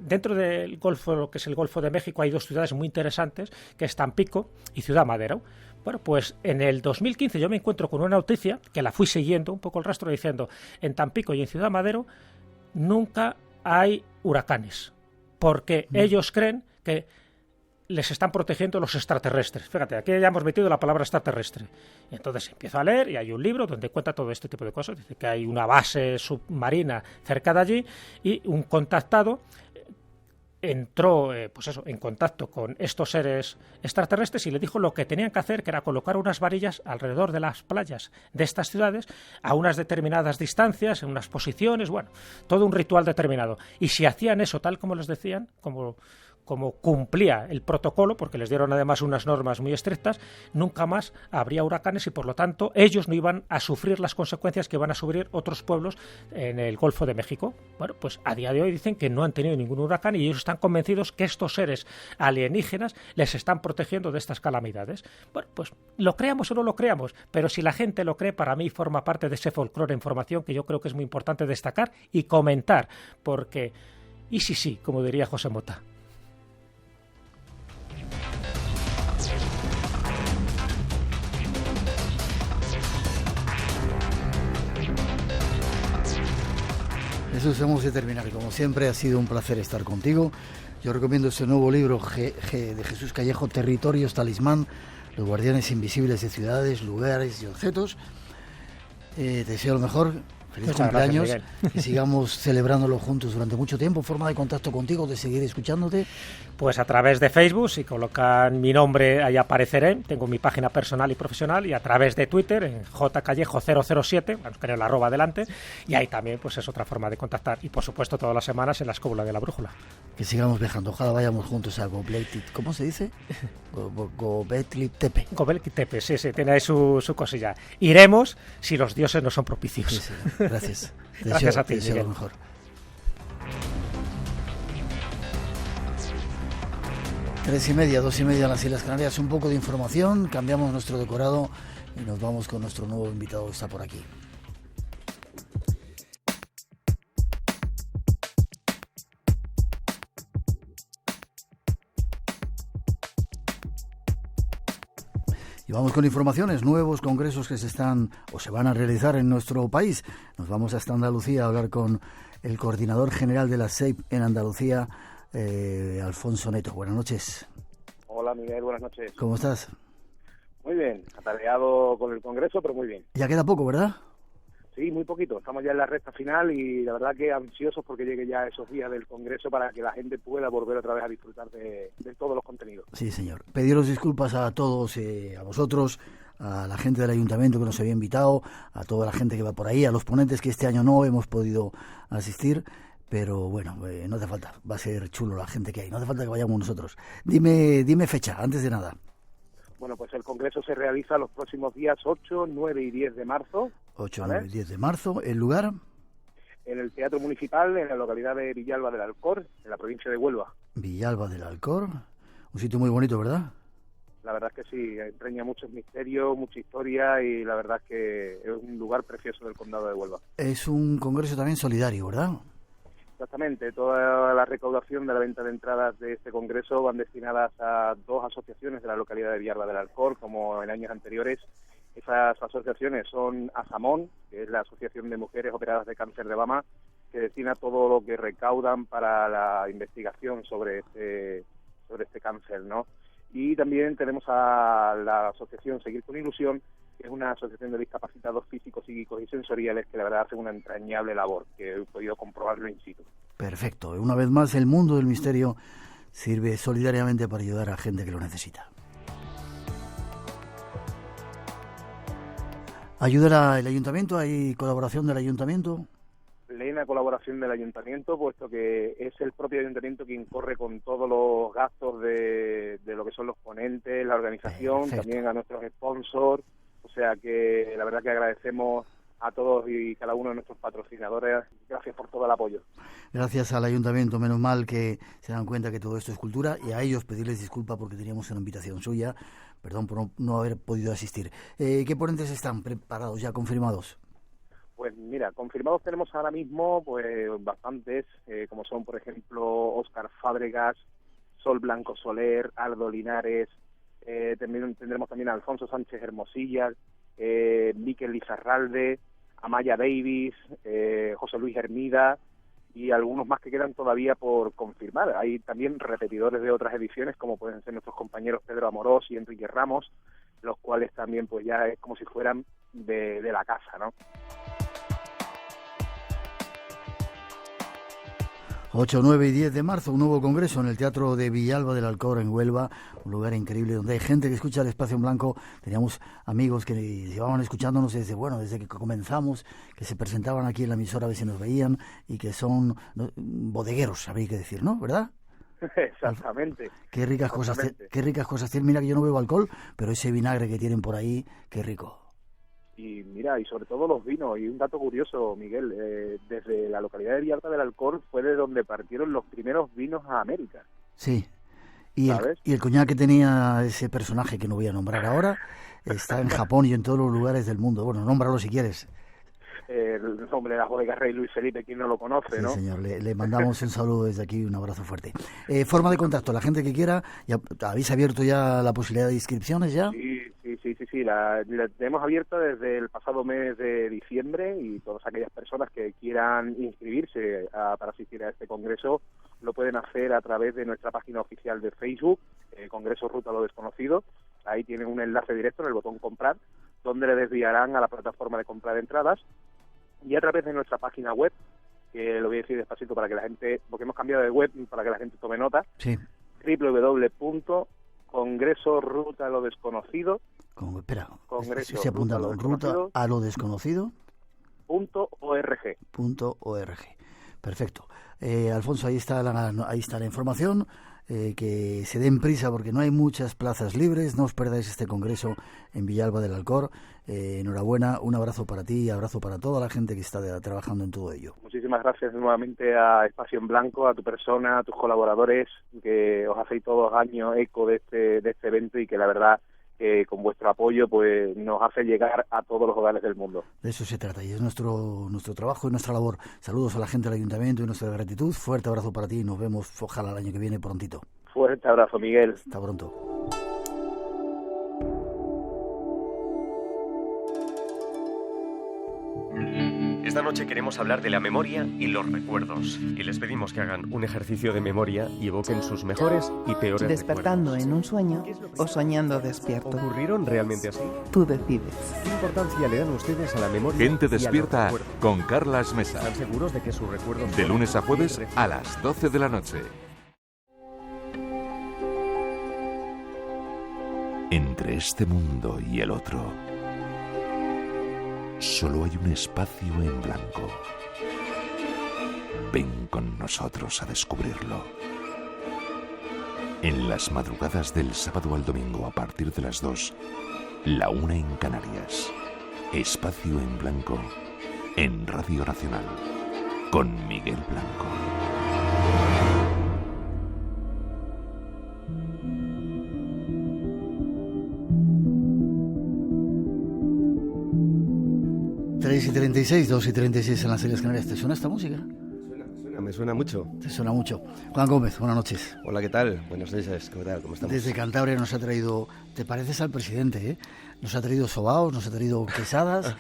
dentro del Golfo, lo que es el Golfo de México, hay 2 ciudades muy interesantes, que es Tampico y Ciudad Madero. Bueno, pues en el 2015 yo me encuentro con una noticia, que la fui siguiendo un poco el rastro, diciendo, en Tampico y en Ciudad Madero nunca hay huracanes, porque ellos creen que les están protegiendo los extraterrestres. Fíjate, aquí ya hemos metido la palabra extraterrestre. Y entonces empiezo a leer y hay un libro donde cuenta todo este tipo de cosas. Dice que hay una base submarina cerca de allí y un contactado entró en contacto con estos seres extraterrestres y le dijo lo que tenían que hacer, que era colocar unas varillas alrededor de las playas de estas ciudades a unas determinadas distancias, en unas posiciones, bueno, todo un ritual determinado. Y si hacían eso tal como les decían, como cumplía el protocolo, porque les dieron además unas normas muy estrictas, nunca más habría huracanes y por lo tanto ellos no iban a sufrir las consecuencias que van a sufrir otros pueblos en el Golfo de México. Bueno, pues a día de hoy dicen que no han tenido ningún huracán y ellos están convencidos que estos seres alienígenas les están protegiendo de estas calamidades. Bueno, pues lo creamos o no lo creamos, pero si la gente lo cree, para mí forma parte de ese folclore, información que yo creo que es muy importante destacar y comentar, porque y sí, como diría José Mota. Jesús, hemos de terminar. Como siempre, ha sido un placer estar contigo. Yo recomiendo este nuevo libro de Jesús Callejo, Territorios Talismán, los guardianes invisibles de ciudades, lugares y objetos. Te deseo lo mejor. Feliz Muchas cumpleaños, gracias, que sigamos celebrándolo juntos durante mucho tiempo. Forma de contacto contigo, de seguir escuchándote. Pues a través de Facebook, si colocan mi nombre ahí apareceré, tengo mi página personal y profesional, y a través de Twitter en jcallejo007, vamos a tener la arroba delante, y ahí también pues es otra forma de contactar, y por supuesto todas las semanas en la Escóbula de la Brújula. Que sigamos viajando, ojalá vayamos juntos a Göbekli, ¿cómo se dice? Göbekli Tepe. Göbekli Tepe, sí, tiene ahí su cosilla. Iremos si los dioses no son propicios. Sí, gracias. Gracias a ti, te deseo Miguel. lo mejor. Tres y media, 2:30 en las Islas Canarias. Un poco de información, cambiamos nuestro decorado y nos vamos con nuestro nuevo invitado que está por aquí. Y vamos con informaciones, nuevos congresos que se están o se van a realizar en nuestro país. Nos vamos hasta Andalucía a hablar con el coordinador general de la SEIP en Andalucía, Alfonso Neto. Buenas noches. Hola Miguel, buenas noches. ¿Cómo estás? Muy bien, atareado con el congreso, pero muy bien. Ya queda poco, ¿verdad? Sí, muy poquito. Estamos ya en la recta final y la verdad que ansiosos porque llegue ya esos días del congreso para que la gente pueda volver otra vez a disfrutar de todos los contenidos. Sí, señor. Pediros disculpas a todos, a vosotros, a la gente del ayuntamiento que nos había invitado, a toda la gente que va por ahí, a los ponentes que este año no hemos podido asistir. Pero bueno, no hace falta, va a ser chulo la gente que hay, no hace falta que vayamos nosotros. Dime fecha, antes de nada. Bueno, pues el congreso se realiza los próximos días 8, 9 y 10 de marzo. 8, ¿vale? 9 y 10 de marzo, ¿el lugar? En el Teatro Municipal, en la localidad de Villalba del Alcor, en la provincia de Huelva. Villalba del Alcor, un sitio muy bonito, ¿verdad? La verdad es que sí, entraña muchos misterios, mucha historia y la verdad es que es un lugar precioso del condado de Huelva. Es un congreso también solidario, ¿verdad? Exactamente, toda la recaudación de la venta de entradas de este congreso van destinadas a dos asociaciones de la localidad de Villalba del Alcor, como en años anteriores. Esas asociaciones son ASAMON, que es la Asociación de Mujeres Operadas de Cáncer de Mama, que destina todo lo que recaudan para la investigación sobre este cáncer, ¿no? Y también tenemos a la asociación Seguir con Ilusión, que es una asociación de discapacitados físicos, psíquicos y sensoriales que la verdad hacen una entrañable labor, que he podido comprobarlo in situ. Perfecto. Una vez más, el mundo del misterio sirve solidariamente para ayudar a gente que lo necesita. ¿Ayuda el ayuntamiento? ¿Hay colaboración del ayuntamiento? Plena colaboración del ayuntamiento, puesto que es el propio ayuntamiento quien corre con todos los gastos de lo que son los ponentes, la organización, Perfecto. También a nuestros sponsors. O sea que la verdad que agradecemos a todos y cada uno de nuestros patrocinadores. Gracias por todo el apoyo. Gracias al ayuntamiento, menos mal que se dan cuenta que todo esto es cultura, y a ellos pedirles disculpa porque teníamos una invitación suya. Perdón por no haber podido asistir. ¿Qué ponentes están preparados ya, confirmados? Pues mira, confirmados tenemos ahora mismo pues bastantes, como son por ejemplo Óscar Fábregas, Sol Blanco Soler, Aldo Linares, tendremos también a Alfonso Sánchez Hermosilla, Miquel Lizarralde, Amaya Davis, José Luis Hermida y algunos más que quedan todavía por confirmar. Hay también repetidores de otras ediciones, como pueden ser nuestros compañeros Pedro Amorós y Enrique Ramos, los cuales también pues ya es como si fueran de la casa, ¿no? 8, 9 y 10 de marzo, un nuevo congreso en el Teatro de Villalba del Alcor, en Huelva, un lugar increíble donde hay gente que escucha el Espacio en Blanco. Teníamos amigos que llevaban escuchándonos desde que comenzamos, que se presentaban aquí en la emisora a ver si nos veían, y que son bodegueros, habría que decir, ¿no? ¿Verdad? Exactamente. Qué ricas cosas tienen. Mira que yo no bebo alcohol, pero ese vinagre que tienen por ahí, qué rico. Y mira, y sobre todo los vinos, y un dato curioso, Miguel, desde la localidad de Villalba del Alcor fue de donde partieron los primeros vinos a América. Sí, y el coñac que tenía ese personaje que no voy a nombrar ahora, está en Japón y en todos los lugares del mundo. Bueno, nómbralo si quieres. El nombre de la bodega Rey Luis Felipe, quien no lo conoce, ¿no? Sí, señor, le mandamos un saludo desde aquí, un abrazo fuerte. Forma de contacto, la gente que quiera, ¿habéis abierto ya la posibilidad de inscripciones ya? Sí, Sí. La tenemos abierta desde el pasado mes de diciembre y todas aquellas personas que quieran inscribirse para asistir a este congreso lo pueden hacer a través de nuestra página oficial de Facebook, Congreso Ruta a lo Desconocido. Ahí tienen un enlace directo en el botón comprar, donde le desviarán a la plataforma de compra de entradas, y a través de nuestra página web, que lo voy a decir despacito para que la gente, porque hemos cambiado de web para que la gente tome nota, sí. www.congresorrutalodesconocido. Congreso se apunta ruta a lo desconocido. .org. Perfecto. Alfonso, ahí está la información. Que se den prisa porque no hay muchas plazas libres. No os perdáis este congreso en Villalba del Alcor. Enhorabuena, un abrazo para ti y abrazo para toda la gente que está trabajando en todo ello. Muchísimas gracias nuevamente a Espacio en Blanco, a tu persona, a tus colaboradores, que os hacéis todos los años eco de este evento y que la verdad con vuestro apoyo pues nos hace llegar a todos los hogares del mundo. De eso se trata y es nuestro trabajo y nuestra labor. Saludos a la gente del Ayuntamiento y nuestra gratitud. Fuerte abrazo para ti y nos vemos ojalá el año que viene prontito. Fuerte abrazo, Miguel. Hasta pronto. Esta noche queremos hablar de la memoria y los recuerdos. Y les pedimos que hagan un ejercicio de memoria y evoquen sus mejores y peores Despertando recuerdos. en un sueño o soñando despierto. ¿Ocurrieron realmente así? Tú decides. ¿Qué importancia le dan ustedes a la memoria? Gente y a los despierta recuerdos? con Carlas Mesa. ¿Están seguros de que sus recuerdos... De lunes a jueves a las 12 de la noche. Entre este mundo y el otro, solo hay un espacio en blanco. Ven con nosotros a descubrirlo. En las madrugadas del sábado al domingo a partir de las 2, la 1 en Canarias. Espacio en blanco en Radio Nacional con Miguel Blanco. Y 36, 2 y 36 en las Islas Canarias. ¿Te suena esta música? Me suena mucho. Te suena mucho. Juan Gómez, buenas noches. Hola, ¿qué tal? Buenas noches, ¿qué tal? ¿Cómo estamos? Desde Cantabria nos ha traído, te pareces al presidente, ¿eh? Nos ha traído sobaos, nos ha traído quesadas.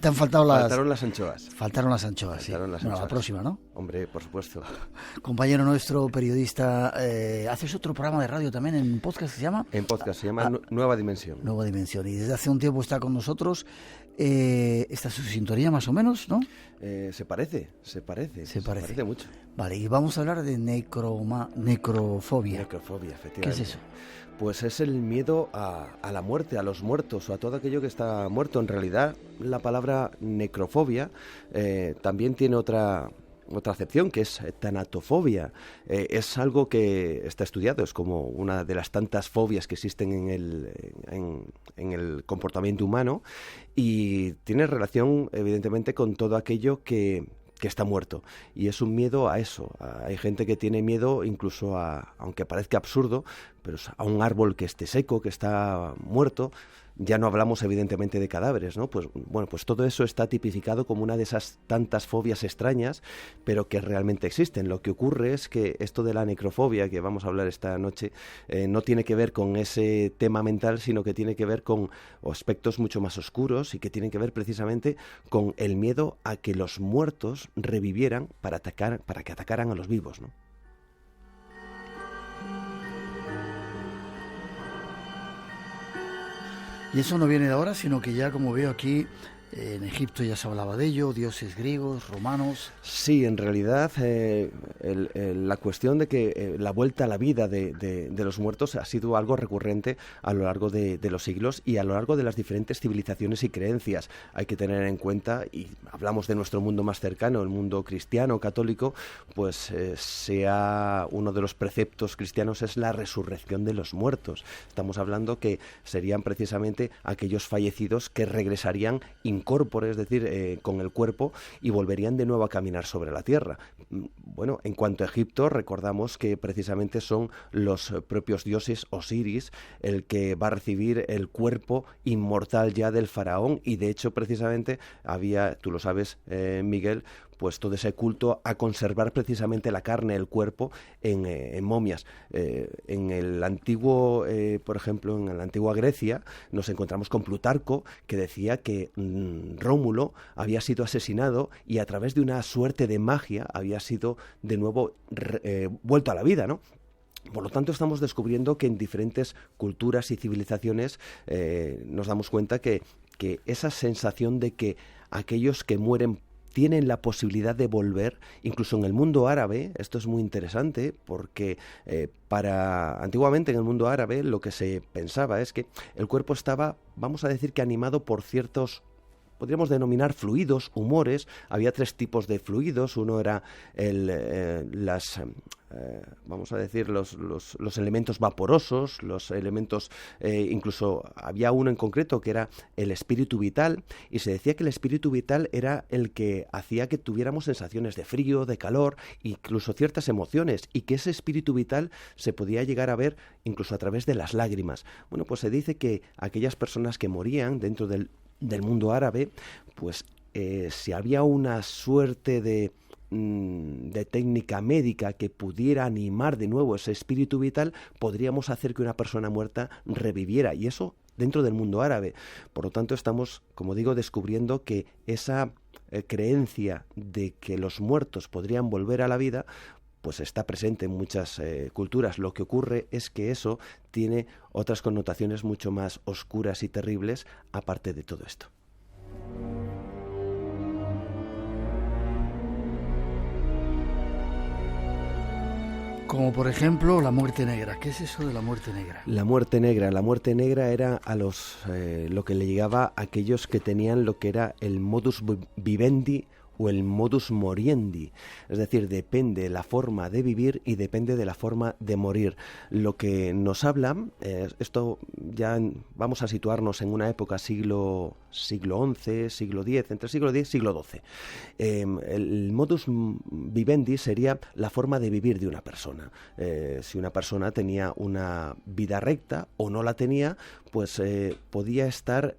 Te han faltado las... Faltaron las anchoas. Faltaron las anchoas, sí. Faltaron las Bueno, anchoas. la próxima, ¿no? Hombre, por supuesto. Compañero nuestro, periodista, haces otro programa de radio también en podcast, ¿se llama? En podcast, se llama Nueva Dimensión. Nueva Dimensión. Y desde hace un tiempo está con nosotros. Esta es su sintonía más o menos, ¿no? Se parece mucho. Vale, y vamos a hablar de necrofobia. Necrofobia, efectivamente. ¿Qué es eso? Pues es el miedo a la muerte, a los muertos o a todo aquello que está muerto. En realidad, la palabra necrofobia también tiene otra acepción, que es tanatofobia. Es algo que está estudiado, es como una de las tantas fobias que existen en el comportamiento humano y tiene relación evidentemente con todo aquello que está muerto, y es un miedo a eso. Hay gente que tiene miedo incluso aunque parezca absurdo, pero a un árbol que esté seco, que está muerto. Ya no hablamos evidentemente de cadáveres, ¿no? Pues bueno, pues todo eso está tipificado como una de esas tantas fobias extrañas, pero que realmente existen. Lo que ocurre es que esto de la necrofobia, que vamos a hablar esta noche, no tiene que ver con ese tema mental, sino que tiene que ver con aspectos mucho más oscuros y que tienen que ver precisamente con el miedo a que los muertos revivieran para que atacaran a los vivos, ¿no? Y eso no viene de ahora, sino que ya, como veo aquí, en Egipto ya se hablaba de ello, dioses griegos, romanos. Sí, en realidad la cuestión de que la vuelta a la vida de los muertos ha sido algo recurrente a lo largo de los siglos y a lo largo de las diferentes civilizaciones y creencias. Hay que tener en cuenta, y hablamos de nuestro mundo más cercano, el mundo cristiano, católico, pues uno de los preceptos cristianos es la resurrección de los muertos. Estamos hablando que serían precisamente aquellos fallecidos que regresarían incorpore, es decir, con el cuerpo, y volverían de nuevo a caminar sobre la tierra. Bueno, en cuanto a Egipto, recordamos que precisamente son los propios dioses Osiris el que va a recibir el cuerpo inmortal ya del faraón, y de hecho precisamente había, tú lo sabes, Miguel, pues todo ese culto a conservar precisamente la carne, el cuerpo en momias. En el antiguo, por ejemplo, en la antigua Grecia nos encontramos con Plutarco, que decía que Rómulo había sido asesinado y a través de una suerte de magia había sido de nuevo vuelto a la vida, ¿no? Por lo tanto, estamos descubriendo que en diferentes culturas y civilizaciones nos damos cuenta que esa sensación de que aquellos que mueren tienen la posibilidad de volver, incluso en el mundo árabe. Esto es muy interesante porque antiguamente en el mundo árabe lo que se pensaba es que el cuerpo estaba, vamos a decir que animado por ciertos, podríamos denominar fluidos, humores. Había 3 tipos de fluidos. Uno era vamos a decir, los elementos vaporosos, los elementos, incluso había uno en concreto que era el espíritu vital, y se decía que el espíritu vital era el que hacía que tuviéramos sensaciones de frío, de calor, incluso ciertas emociones, y que ese espíritu vital se podía llegar a ver incluso a través de las lágrimas. Bueno, pues se dice que aquellas personas que morían dentro del mundo árabe, pues si había una suerte de técnica médica que pudiera animar de nuevo ese espíritu vital, podríamos hacer que una persona muerta reviviera, y eso dentro del mundo árabe. Por lo tanto, estamos, como digo, descubriendo que esa creencia de que los muertos podrían volver a la vida pues está presente en muchas culturas. Lo que ocurre es que eso tiene otras connotaciones mucho más oscuras y terribles aparte de todo esto. Como por ejemplo la muerte negra. ¿Qué es eso de la muerte negra? La muerte negra era a lo que le llegaba a aquellos que tenían lo que era el modus vivendi o el modus moriendi, es decir, depende la forma de vivir y depende de la forma de morir. Lo que nos habla, esto ya vamos a situarnos en una época siglo XI, siglo X, entre siglo X y siglo XII. El modus vivendi sería la forma de vivir de una persona. Si una persona tenía una vida recta o no la tenía, pues podía estar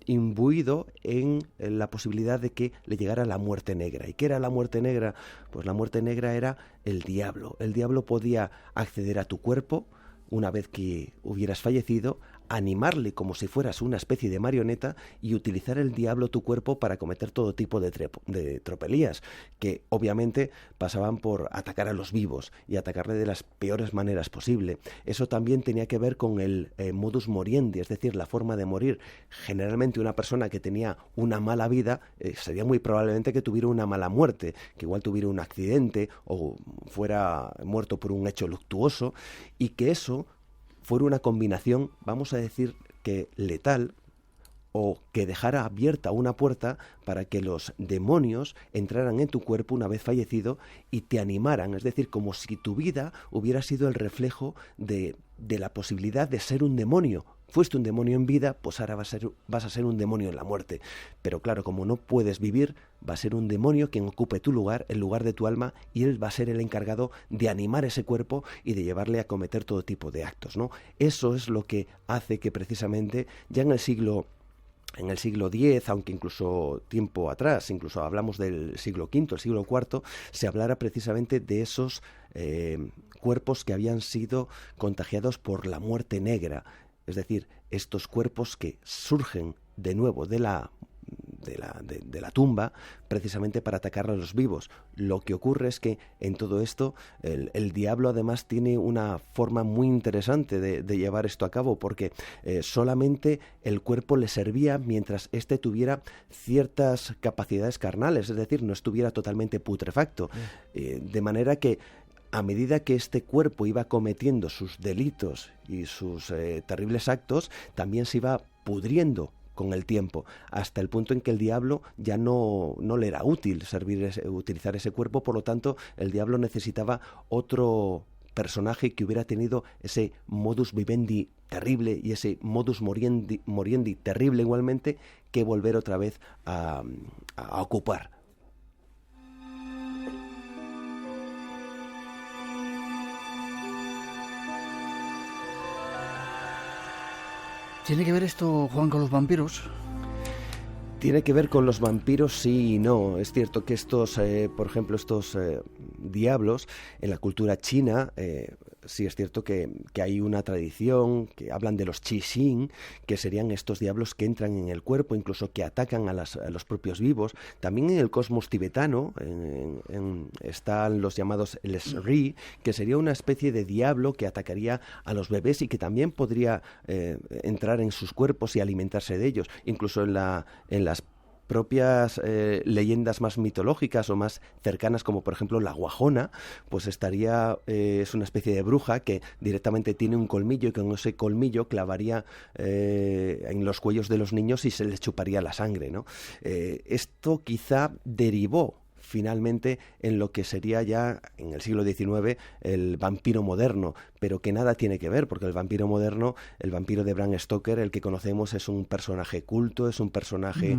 imbuido en la posibilidad de que le llegara la muerte negra. ¿Y qué era la muerte negra? Pues la muerte negra era el diablo. El diablo podía acceder a tu cuerpo una vez que hubieras fallecido, animarle como si fueras una especie de marioneta y utilizar el diablo tu cuerpo para cometer todo tipo de tropelías, que obviamente pasaban por atacar a los vivos y atacarle de las peores maneras posible. Eso también tenía que ver con el modus moriendi, es decir, la forma de morir. Generalmente una persona que tenía una mala vida sería muy probablemente que tuviera una mala muerte, que igual tuviera un accidente o fuera muerto por un hecho luctuoso, y que eso fuera una combinación, vamos a decir que letal, o que dejara abierta una puerta para que los demonios entraran en tu cuerpo una vez fallecido y te animaran, es decir, como si tu vida hubiera sido el reflejo de la posibilidad de ser un demonio. Fuiste un demonio en vida, pues ahora vas a ser un demonio en la muerte. Pero claro, como no puedes vivir, va a ser un demonio quien ocupe tu lugar, el lugar de tu alma, y él va a ser el encargado de animar ese cuerpo y de llevarle a cometer todo tipo de actos, ¿no? Eso es lo que hace que precisamente ya en el siglo X, aunque incluso tiempo atrás, incluso hablamos del siglo V, el siglo IV, se hablara precisamente de esos cuerpos que habían sido contagiados por la muerte negra. Es decir, estos cuerpos que surgen de nuevo de la tumba precisamente para atacar a los vivos. Lo que ocurre es que en todo esto el diablo además tiene una forma muy interesante de llevar esto a cabo, porque solamente el cuerpo le servía mientras éste tuviera ciertas capacidades carnales, es decir, no estuviera totalmente putrefacto, de manera que a medida que este cuerpo iba cometiendo sus delitos y sus terribles actos, también se iba pudriendo con el tiempo, hasta el punto en que el diablo ya no le era útil utilizar ese cuerpo. Por lo tanto, el diablo necesitaba otro personaje que hubiera tenido ese modus vivendi terrible y ese modus moriendi terrible igualmente, que volver otra vez a ocupar. ¿Tiene que ver esto, Juan, con los vampiros? Tiene que ver con los vampiros, sí y no. Es cierto que estos, por ejemplo, estos diablos en la cultura china, sí es cierto que hay una tradición que hablan de los qixing, que serían estos diablos que entran en el cuerpo, incluso que atacan a los propios vivos. También en el cosmos tibetano están los llamados el Sri, que sería una especie de diablo que atacaría a los bebés y que también podría entrar en sus cuerpos y alimentarse de ellos. Incluso en las propias leyendas más mitológicas o más cercanas, como por ejemplo la Guajona, pues es una especie de bruja que directamente tiene un colmillo y con ese colmillo clavaría en los cuellos de los niños y se les chuparía la sangre, ¿no? Esto quizá derivó finalmente en lo que sería ya en el siglo XIX el vampiro moderno, pero que nada tiene que ver, porque el vampiro moderno, el vampiro de Bram Stoker, el que conocemos, es un personaje culto, es un personaje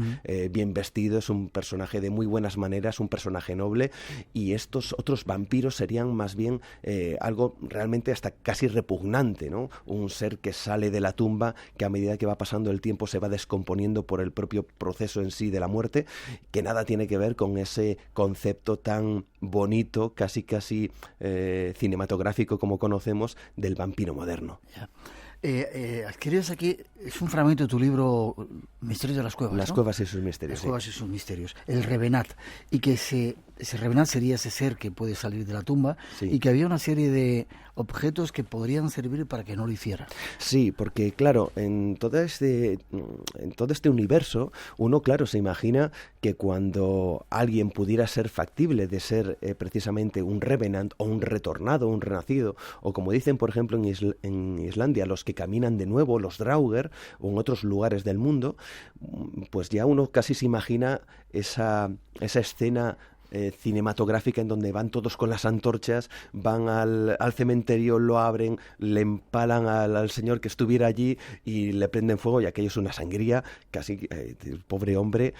bien vestido, es un personaje de muy buenas maneras, un personaje noble, y estos otros vampiros serían más bien algo realmente hasta casi repugnante, ¿no? Un ser que sale de la tumba, que a medida que va pasando el tiempo se va descomponiendo por el propio proceso en sí de la muerte, que nada tiene que ver con ese concepto tan bonito, casi cinematográfico como conocemos, del vampiro moderno. Escribes aquí, es un fragmento de tu libro Misterios de las Cuevas, Las ¿no? Cuevas y sus misterios. Las Cuevas y sus misterios. El Revenant, y que ese Revenant sería ese ser que puede salir de la tumba, y que había una serie de objetos que podrían servir para que no lo hiciera. Sí, porque claro, en todo este universo, uno claro se imagina que cuando alguien pudiera ser factible de ser precisamente un Revenant o un retornado, un renacido, o como dicen por ejemplo en Islandia, los que caminan de nuevo, los Draugr, o en otros lugares del mundo, pues ya uno casi se imagina esa escena cinematográfica en donde van todos con las antorchas, van al cementerio, lo abren, le empalan al señor que estuviera allí y le prenden fuego, y aquello es una sangría, casi el pobre hombre,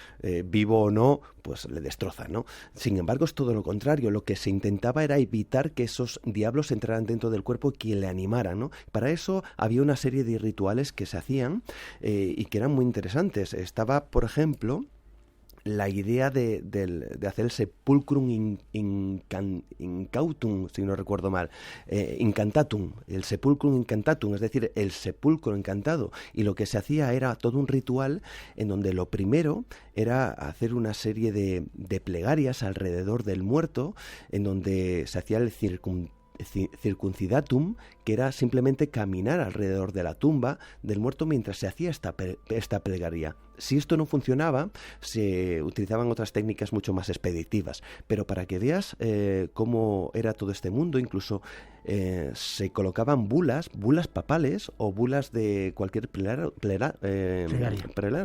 vivo o no, pues le destrozan, ¿no? Sin embargo, es todo lo contrario. Lo que se intentaba era evitar que esos diablos entraran dentro del cuerpo y que le animaran, ¿no? Para eso había una serie de rituales que se hacían y que eran muy interesantes. Estaba, por ejemplo, la idea de hacer el sepulcrum incautum, si no recuerdo mal, incantatum, el sepulcrum incantatum, es decir, el sepulcro encantado. Y lo que se hacía era todo un ritual en donde lo primero era hacer una serie de plegarias alrededor del muerto, en donde se hacía el circuncidatum, que era simplemente caminar alrededor de la tumba del muerto mientras se hacía esta plegaria. Si esto no funcionaba, se utilizaban otras técnicas mucho más expeditivas, pero para que veas cómo era todo este mundo, incluso se colocaban bulas papales o bulas de cualquier plegaria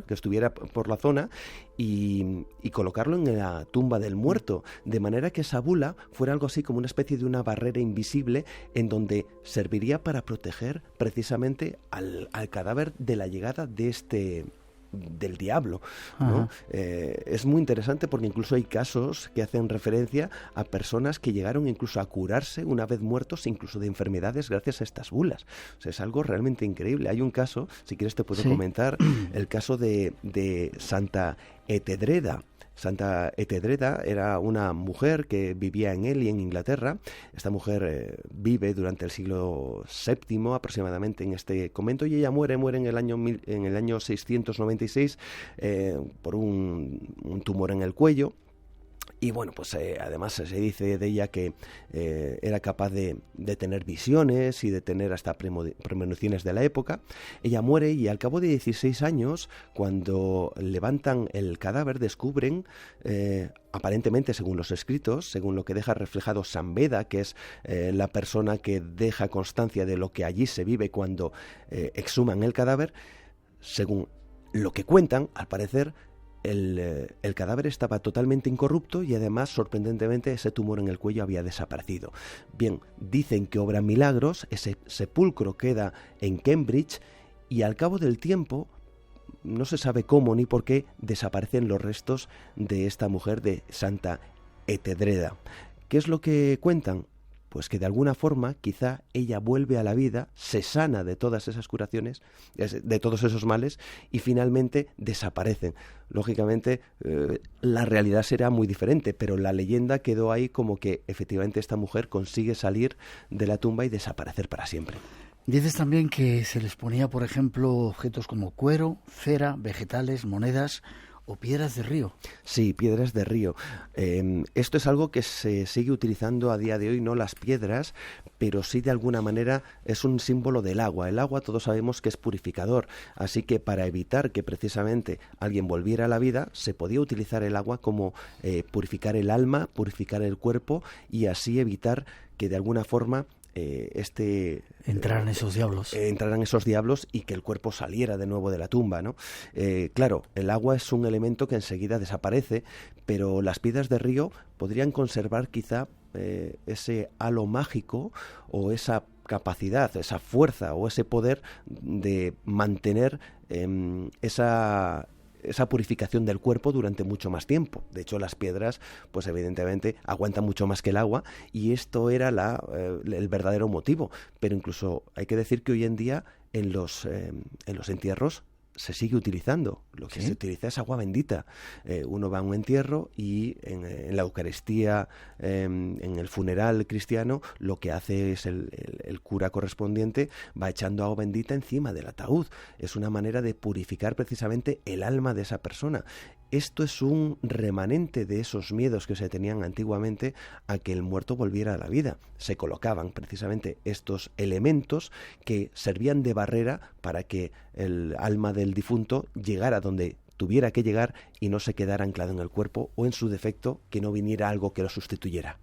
que estuviera por la zona y colocarlo en la tumba del muerto, de manera que esa bula fuera algo así como una especie de una barrera invisible en donde serviría para proteger precisamente al cadáver de la llegada del diablo, ¿no? Es muy interesante porque incluso hay casos que hacen referencia a personas que llegaron incluso a curarse una vez muertos, incluso de enfermedades, gracias a estas bulas. O sea, es algo realmente increíble. Hay un caso, si quieres te puedo comentar, el caso de Santa Etedreda. Santa Etedreda era una mujer que vivía en Ely, en Inglaterra. Esta mujer vive durante el siglo VII aproximadamente en este convento, y ella muere en el año 696 por un tumor en el cuello. Y bueno, pues además se dice de ella que era capaz de tener visiones y de tener hasta premoniciones de la época. Ella muere y al cabo de 16 años, cuando levantan el cadáver, descubren, aparentemente según los escritos, según lo que deja reflejado San Beda, que es la persona que deja constancia de lo que allí se vive cuando exhuman el cadáver, según lo que cuentan, al parecer, el cadáver estaba totalmente incorrupto y además, sorprendentemente, ese tumor en el cuello había desaparecido. Bien, dicen que obran milagros, ese sepulcro queda en Cambridge y al cabo del tiempo, no se sabe cómo ni por qué, desaparecen los restos de esta mujer, de Santa Etedreda. ¿Qué es lo que cuentan? Pues que de alguna forma quizá ella vuelve a la vida, se sana de todas esas curaciones, de todos esos males, y finalmente desaparecen. Lógicamente la realidad será muy diferente, pero la leyenda quedó ahí como que efectivamente esta mujer consigue salir de la tumba y desaparecer para siempre. Dices también que se les ponía, por ejemplo, objetos como cuero, cera, vegetales, monedas o piedras de río. Sí, piedras de río. Esto es algo que se sigue utilizando a día de hoy, no las piedras, pero sí de alguna manera es un símbolo del agua. El agua todos sabemos que es purificador, así que para evitar que precisamente alguien volviera a la vida, se podía utilizar el agua como purificar el alma, purificar el cuerpo y así evitar que de alguna forma entraran esos diablos y que el cuerpo saliera de nuevo de la tumba, ¿no? Claro, el agua es un elemento que enseguida desaparece, pero las piedras de río podrían conservar quizá ese halo mágico o esa capacidad, esa fuerza o ese poder de mantener esa purificación del cuerpo durante mucho más tiempo. De hecho, las piedras, pues evidentemente aguantan mucho más que el agua, y esto era el verdadero motivo. Pero incluso hay que decir que hoy en día en los entierros se sigue utilizando. Lo que se utiliza es agua bendita. Uno va a un entierro y en la Eucaristía, en el funeral cristiano, lo que hace es el cura correspondiente va echando agua bendita encima del ataúd. Es una manera de purificar precisamente el alma de esa persona. Esto es un remanente de esos miedos que se tenían antiguamente a que el muerto volviera a la vida. Se colocaban precisamente estos elementos que servían de barrera para que el alma del difunto llegara donde tuviera que llegar y no se quedara anclado en el cuerpo, o en su defecto que no viniera algo que lo sustituyera.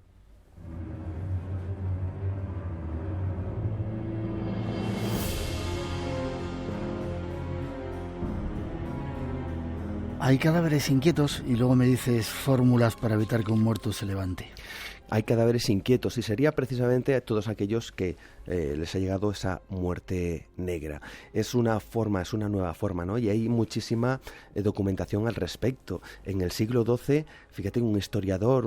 Hay cadáveres inquietos y luego me dices fórmulas para evitar que un muerto se levante. Hay cadáveres inquietos y sería precisamente a todos aquellos que les ha llegado esa muerte negra. Es una nueva forma, ¿no? Y hay muchísima documentación al respecto. En el siglo XII, fíjate, un historiador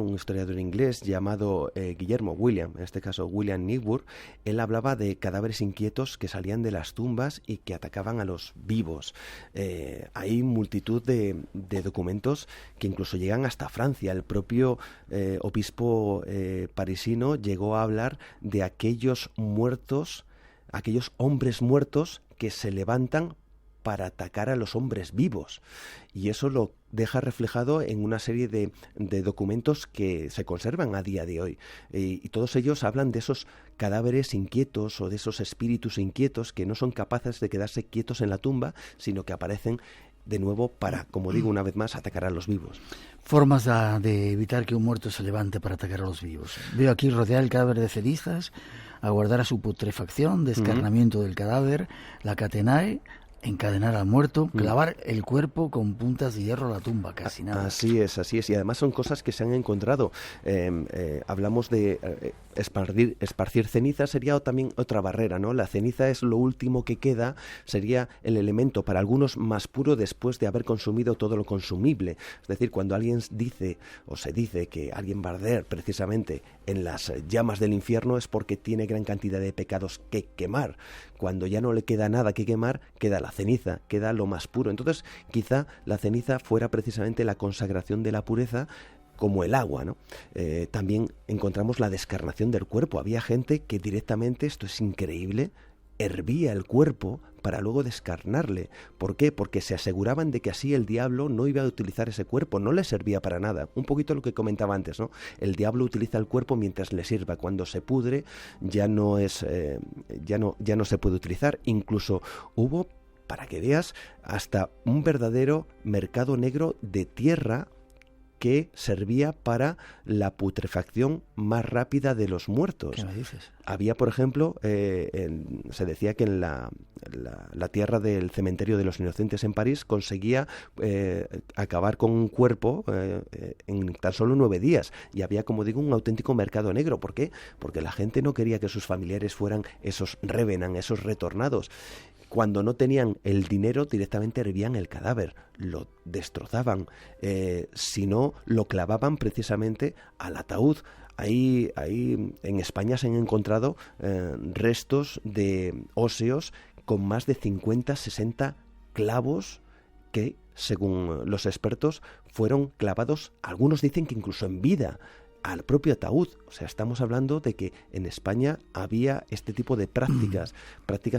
inglés llamado Guillermo William, en este caso William Niebuhr, él hablaba de cadáveres inquietos que salían de las tumbas y que atacaban a los vivos. Hay multitud de documentos que incluso llegan hasta Francia. El propio obispo parisino llegó a hablar de aquellos hombres muertos que se levantan para atacar a los hombres vivos, y eso lo deja reflejado en una serie de documentos que se conservan a día de hoy, y todos ellos hablan de esos cadáveres inquietos o de esos espíritus inquietos que no son capaces de quedarse quietos en la tumba, sino que aparecen de nuevo para, como digo una vez más, atacar a los vivos. Formas de evitar que un muerto se levante para atacar a los vivos. Veo aquí rodear el cadáver de cenizas, aguardar a su putrefacción, descarnamiento del cadáver, la catenae, encadenar al muerto, clavar el cuerpo con puntas de hierro a la tumba, casi nada. Así es, y además son cosas que se han encontrado. Hablamos de esparcir ceniza, sería también otra barrera, ¿no? La ceniza es lo último que queda, sería el elemento para algunos más puro después de haber consumido todo lo consumible. Es decir, cuando alguien dice o se dice que alguien va a arder precisamente en las llamas del infierno, es porque tiene gran cantidad de pecados que quemar. Cuando ya no le queda nada que quemar, queda la ceniza, queda lo más puro. Entonces, quizá la ceniza fuera precisamente la consagración de la pureza, como el agua, ¿no? También encontramos la descarnación del cuerpo. Había gente que directamente, esto es increíble, hervía el cuerpo para luego descarnarle. ¿Por qué? Porque se aseguraban de que así el diablo no iba a utilizar ese cuerpo, no le servía para nada. Un poquito lo que comentaba antes, ¿no? El diablo utiliza el cuerpo mientras le sirva. Cuando se pudre ya no se puede utilizar. Incluso hubo, para que veas, hasta un verdadero mercado negro de tierra que servía para la putrefacción más rápida de los muertos. ¿Qué me dices? Había, por ejemplo, se decía que en la tierra del cementerio de los Inocentes en París conseguía acabar con un cuerpo en tan solo 9 días. Y había, como digo, un auténtico mercado negro. ¿Por qué? Porque la gente no quería que sus familiares fueran esos revenant, esos retornados. Cuando no tenían el dinero, directamente hervían el cadáver, lo destrozaban, si no, lo clavaban precisamente al ataúd. Ahí en España se han encontrado restos de óseos con más de 50-60 clavos que, según los expertos, fueron clavados, algunos dicen que incluso en vida, al propio ataúd. O sea, estamos hablando de que en España había este tipo de prácticas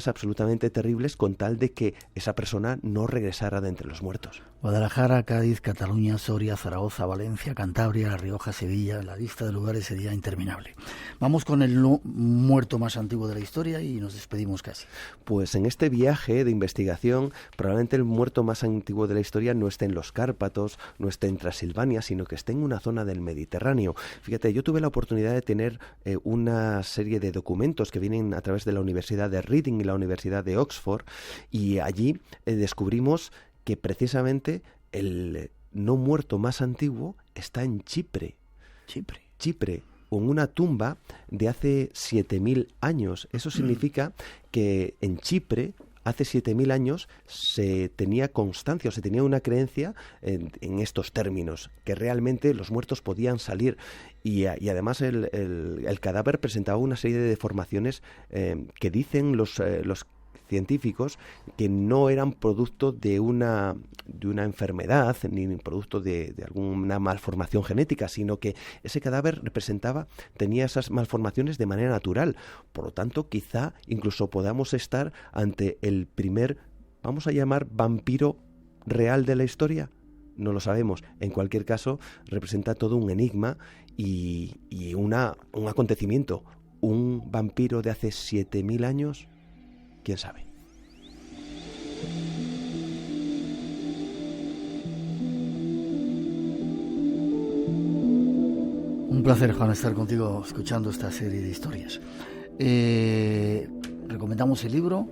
absolutamente terribles con tal de que esa persona no regresara de entre los muertos. Guadalajara, Cádiz, Cataluña, Soria, Zaragoza, Valencia, Cantabria, La Rioja, Sevilla. La lista de lugares sería interminable. Vamos con el muerto más antiguo de la historia y nos despedimos casi. Pues en este viaje de investigación, probablemente el muerto más antiguo de la historia no esté en los Cárpatos, no esté en Transilvania, sino que esté en una zona del Mediterráneo. Fíjate, yo tuve la oportunidad de tener una serie de documentos que vienen a través de la Universidad de Reading y la Universidad de Oxford, y allí descubrimos que precisamente el no muerto más antiguo está en Chipre. Chipre, en una tumba de hace 7.000 años. Eso significa que en Chipre hace 7.000 años se tenía constancia, o se tenía una creencia en estos términos, que realmente los muertos podían salir, y además el cadáver presentaba una serie de deformaciones que dicen los científicos que no eran producto de una enfermedad ni producto de alguna malformación genética, sino que ese cadáver tenía esas malformaciones de manera natural. Por lo tanto, quizá incluso podamos estar ante el primer, vamos a llamar, vampiro real de la historia. No lo sabemos. En cualquier caso, representa todo un enigma y un acontecimiento. Un vampiro de hace 7.000 años, ¿quién sabe? Un placer, Juan, estar contigo escuchando esta serie de historias. Recomendamos el libro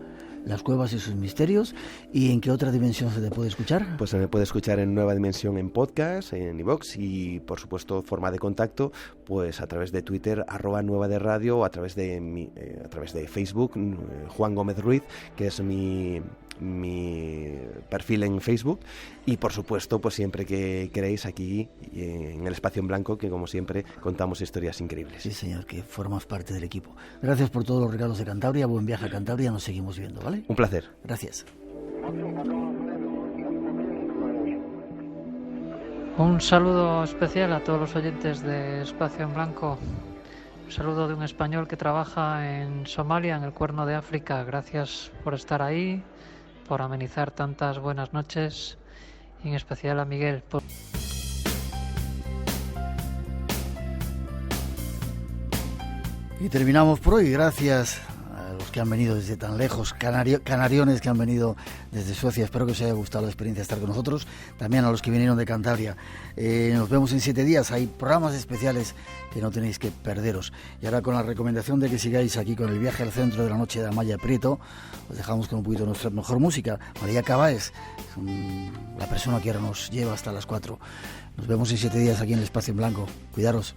Las cuevas y sus misterios. ¿Y en qué otra dimensión se te puede escuchar? Pues se me puede escuchar en Nueva Dimensión en podcast, en iVoox, y por supuesto forma de contacto pues a través de Twitter @Nueva de Radio, o a través de Facebook, Juan Gómez Ruiz, que es mi perfil en Facebook, y por supuesto pues siempre que queréis aquí en el Espacio en Blanco, que como siempre contamos historias increíbles. Sí, señor, que formas parte del equipo. Gracias por todos los regalos de Cantabria, buen viaje a Cantabria, nos seguimos viendo, ¿vale? Un placer. Gracias. Un saludo especial a todos los oyentes de Espacio en Blanco. Un saludo de un español que trabaja en Somalia, en el Cuerno de África. Gracias por estar ahí, por amenizar tantas buenas noches, y en especial a Miguel. Y terminamos por hoy. Gracias a los que han venido desde tan lejos, canariones que han venido desde Suecia. Espero que os haya gustado la experiencia de estar con nosotros. También a los que vinieron de Cantabria. Nos vemos en 7 días. Hay programas especiales que no tenéis que perderos. Y ahora, con la recomendación de que sigáis aquí con el viaje al centro de la noche de Amaya Prieto, os dejamos con un poquito de nuestra mejor música. María Cabaes, la persona que ahora nos lleva hasta las 4. Nos vemos en 7 días aquí en el Espacio en Blanco. Cuidaros.